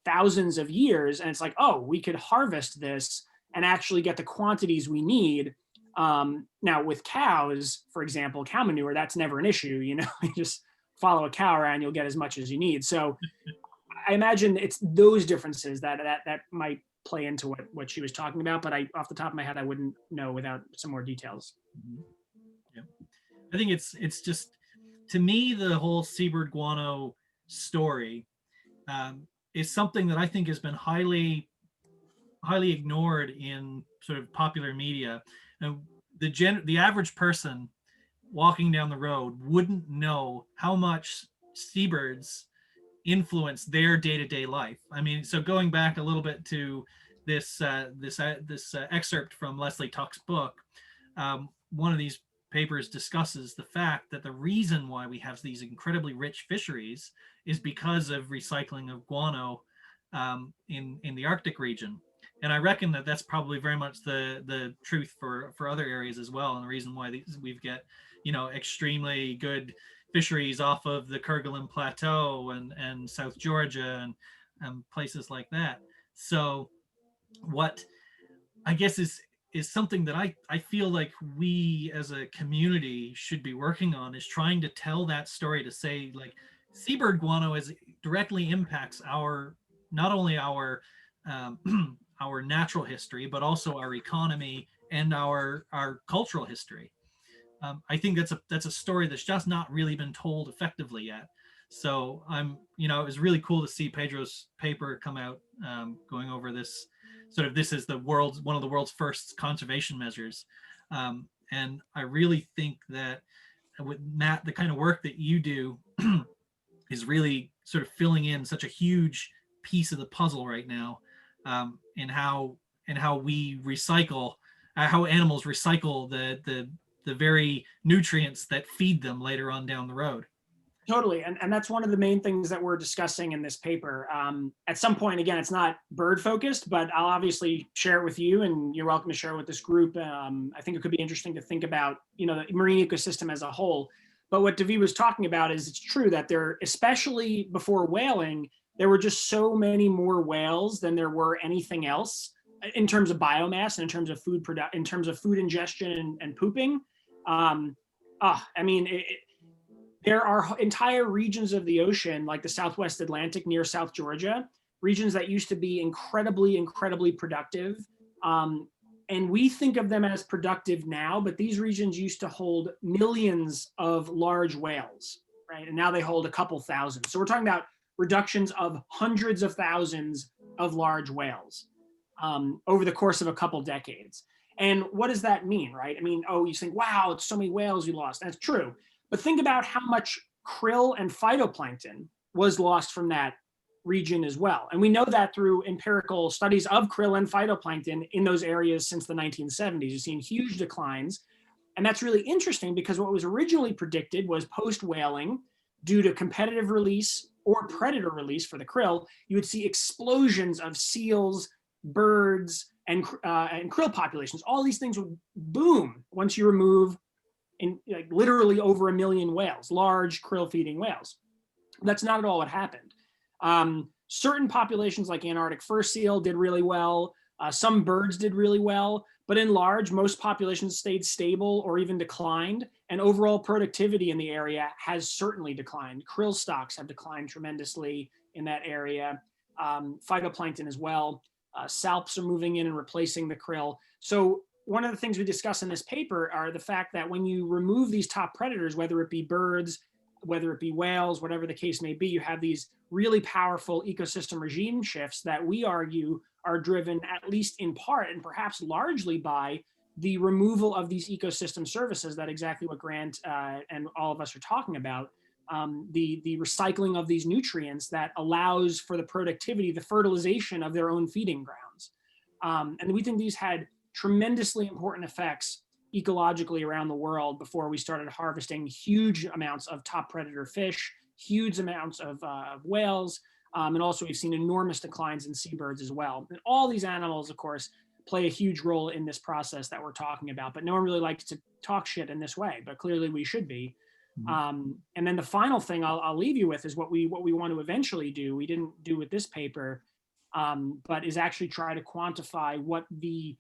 Speaker 8: thousands of years. And it's like, oh, we could harvest this and actually get the quantities we need. Now with cows, for example, cow manure, that's never an issue. You just follow a cow around, you'll get as much as you need. So I imagine it's those differences that might play into what she was talking about, but off the top of my head, I wouldn't know without some more details.
Speaker 1: Yeah. I think it's just, to me, the whole seabird guano story is something that I think has been highly ignored in sort of popular media. And the average person walking down the road wouldn't know how much seabirds influence their day-to-day life. I mean, so going back a little bit to this excerpt from Leslie Tuck's book, one of these papers discusses the fact that the reason why we have these incredibly rich fisheries is because of recycling of guano in the Arctic region. And I reckon that that's probably very much the truth for other areas as well. And the reason why we've got, extremely good fisheries off of the Kerguelen Plateau and South Georgia and places like that. So what I guess is something that I feel like we as a community should be working on, is trying to tell that story, to say, like, seabird guano directly impacts not only our our natural history, but also our economy and our cultural history. I think that's a story that's just not really been told effectively yet. So it was really cool to see Pedro's paper come out, going over this this is one of the world's first conservation measures. And I really think that with Matt, the kind of work that you do is really sort of filling in such a huge piece of the puzzle right now, in how we recycle, how animals recycle the very nutrients that feed them later on down the road.
Speaker 8: Totally, and that's one of the main things that we're discussing in this paper. At some point, again, it's not bird focused, but I'll obviously share it with you, and you're welcome to share it with this group. I think it could be interesting to think about, the marine ecosystem as a whole. But what David was talking about is it's true that especially before whaling, there were just so many more whales than there were anything else in terms of biomass and in terms of in terms of food ingestion and pooping. There are entire regions of the ocean, like the Southwest Atlantic near South Georgia, regions that used to be incredibly, incredibly productive. And we think of them as productive now, but these regions used to hold millions of large whales, right? And now they hold a couple thousand. So we're talking about reductions of hundreds of thousands of large whales over the course of a couple decades. And what does that mean, right? You think, wow, it's so many whales we lost. That's true. But think about how much krill and phytoplankton was lost from that region as well. And we know that through empirical studies of krill and phytoplankton in those areas since the 1970s. You've seen huge declines. And that's really interesting because what was originally predicted was post-whaling, due to competitive release or predator release for the krill, you would see explosions of seals, birds, and krill populations. All these things would boom once you remove literally over 1 million whales, large krill-feeding whales. That's not at all what happened. Certain populations like Antarctic fur seal did really well. Some birds did really well, but in large, most populations stayed stable or even declined, and overall productivity in the area has certainly declined. Krill stocks have declined tremendously in that area, phytoplankton as well. Salps are moving in and replacing the krill. So one of the things we discuss in this paper are the fact that when you remove these top predators, whether it be birds, whether it be whales, whatever the case may be, you have these really powerful ecosystem regime shifts that we argue are driven, at least in part and perhaps largely, by the removal of these ecosystem services, that exactly what Grant and all of us are talking about, the recycling of these nutrients that allows for the productivity, the fertilization of their own feeding grounds. And we think these had tremendously important effects ecologically around the world before we started harvesting huge amounts of top predator fish, huge amounts of whales, and also we've seen enormous declines in seabirds as well. And all these animals, of course, play a huge role in this process that we're talking about, but no one really likes to talk shit in this way, but clearly we should be. And then the final thing I'll leave you with is what we want to eventually do. We didn't do with this paper, but is actually try to quantify what the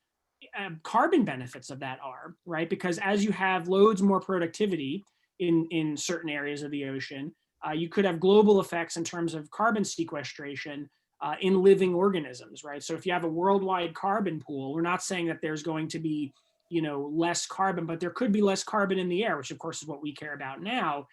Speaker 8: carbon benefits of that are, right? Because as you have loads more productivity in certain areas of the ocean, you could have global effects in terms of carbon sequestration in living organisms, right? So if you have a worldwide carbon pool, we're not saying that there's going to be, less carbon, but there could be less carbon in the air, which of course is what we care about now,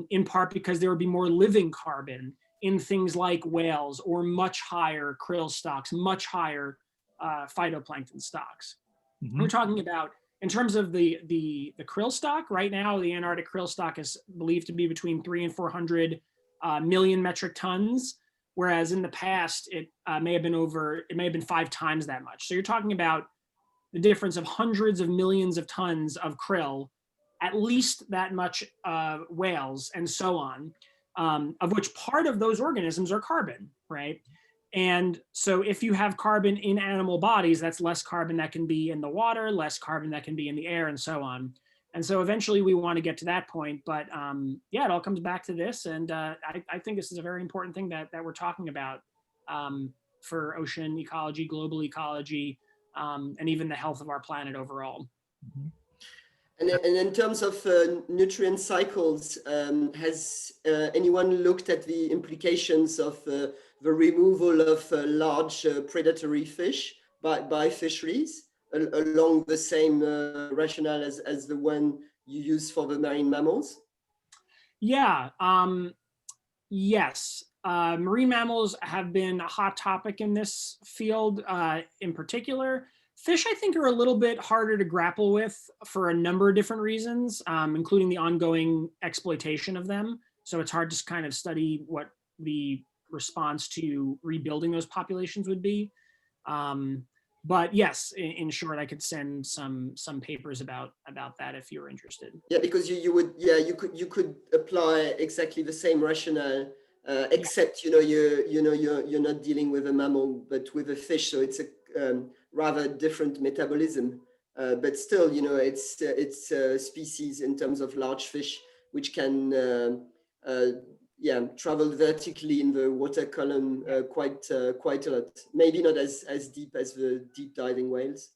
Speaker 8: in part because there would be more living carbon in things like whales or much higher krill stocks, much higher phytoplankton stocks. Mm-hmm. We're talking about, in terms of the krill stock, right now, the Antarctic krill stock is believed to be between 300 and 400 million metric tons, whereas in the past, it may have been 5 times that much. So you're talking about the difference of hundreds of millions of tons of krill, at least that much whales, and so on, of which part of those organisms are carbon, right? And so if you have carbon in animal bodies, that's less carbon that can be in the water, less carbon that can be in the air, and so on. And so eventually we want to get to that point, but yeah, it all comes back to this. And I think this is a very important thing that we're talking about for ocean ecology, global ecology, and even the health of our planet overall.
Speaker 1: Mm-hmm.
Speaker 5: And in terms of nutrient cycles, has anyone looked at the implications of the removal of large predatory fish by fisheries along the same rationale as the one you use for the marine mammals?
Speaker 8: Yeah, yes. Marine mammals have been a hot topic in this field in particular. Fish, I think, are a little bit harder to grapple with for a number of different reasons, including the ongoing exploitation of them. So it's hard to kind of study what the response to rebuilding those populations would be. But yes, in short, I could send some papers about that if you're interested.
Speaker 5: Yeah, because you could apply exactly the same rationale, except you're not dealing with a mammal but with a fish, so it's a rather different metabolism. But still, it's a species in terms of large fish which can travel vertically in the water column quite a lot. Maybe not as deep as the deep diving whales.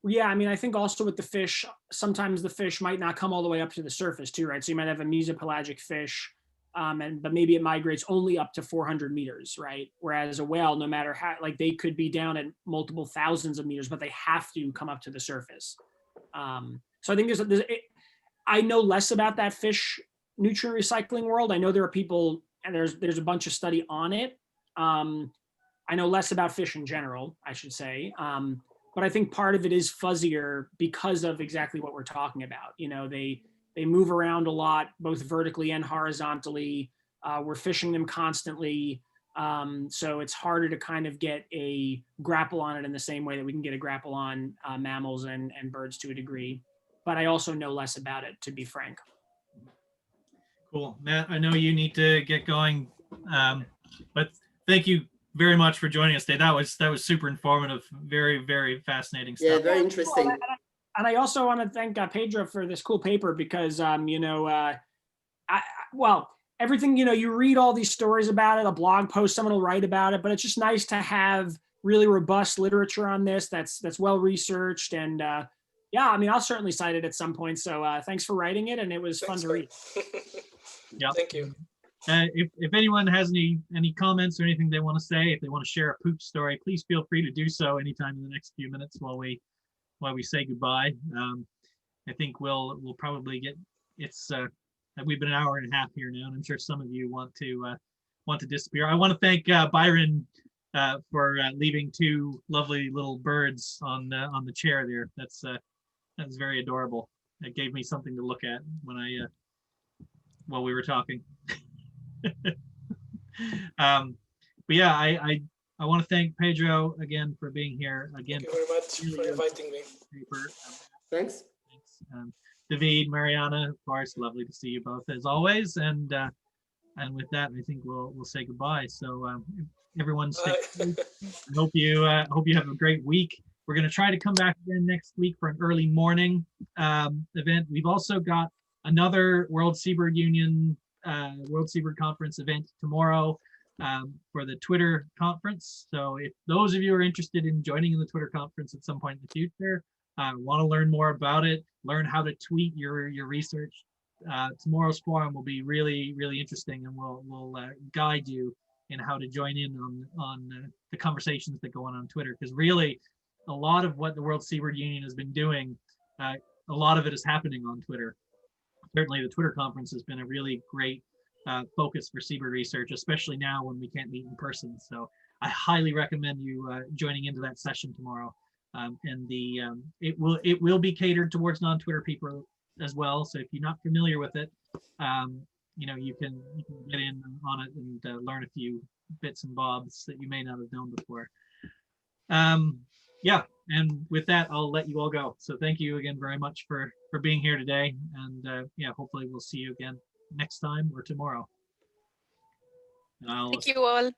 Speaker 8: Yeah, I mean, I think also with the fish, sometimes the fish might not come all the way up to the surface too, right? So you might have a mesopelagic fish, but maybe it migrates only up to 400 meters, right? Whereas a whale, no matter how, like they could be down at multiple thousands of meters, but they have to come up to the surface. So I think I know less about that fish nutrient recycling world. I know there are people, and there's a bunch of study on it. I know less about fish in general, I should say. But I think part of it is fuzzier because of exactly what we're talking about. They move around a lot, both vertically and horizontally. We're fishing them constantly. So it's harder to kind of get a grapple on it in the same way that we can get a grapple on mammals and birds to a degree. But I also know less about it, to be frank.
Speaker 1: Cool. Matt, I know you need to get going, but thank you very much for joining us today. That was super informative, very, very fascinating stuff.
Speaker 5: Yeah, very interesting.
Speaker 8: And I also want to thank Pedro for this cool paper because, everything, you read all these stories about it, a blog post, someone will write about it, but it's just nice to have really robust literature on this that's well researched. And I'll certainly cite it at some point. So thanks for writing it, and it was fun to read.
Speaker 1: Yeah.
Speaker 4: Thank you.
Speaker 1: If anyone has any comments or anything they want to say, if they want to share a poop story, please feel free to do so anytime in the next few minutes while we say goodbye. I think we'll probably get we've been an hour and a half here now, and I'm sure some of you want to disappear. I want to thank Byron for leaving two lovely little birds on the chair there. That's very adorable. It gave me something to look at while we were talking. But yeah, I want to thank Pedro again for being here again.
Speaker 4: Thank you very much for inviting me.
Speaker 5: Thanks.
Speaker 1: David, Marianna, of course, lovely to see you both as always. And with that, I think we'll say goodbye. So everyone stay safe. I hope you have a great week. We're going to try to come back again next week for an early morning event. We've also got another World Seabird Union World Seabird Conference event tomorrow for the Twitter conference. So if those of you are interested in joining in the Twitter conference at some point in the future, want to learn more about it, learn how to tweet your research, tomorrow's forum will be really, really interesting, and we'll guide you in how to join in on the conversations that go on Twitter, because really a lot of what the World Seabird Union has been doing, a lot of it is happening on Twitter. Certainly the Twitter conference has been a really great focus for seabird research, especially now when we can't meet in person. So I highly recommend you joining into that session tomorrow. And it will be catered towards non-Twitter people as well. So if you're not familiar with it, you can get in on it and learn a few bits and bobs that you may not have known before. Yeah, and with that, I'll let you all go. So thank you again very much for being here today. And hopefully we'll see you again next time or tomorrow.
Speaker 2: Thank you all.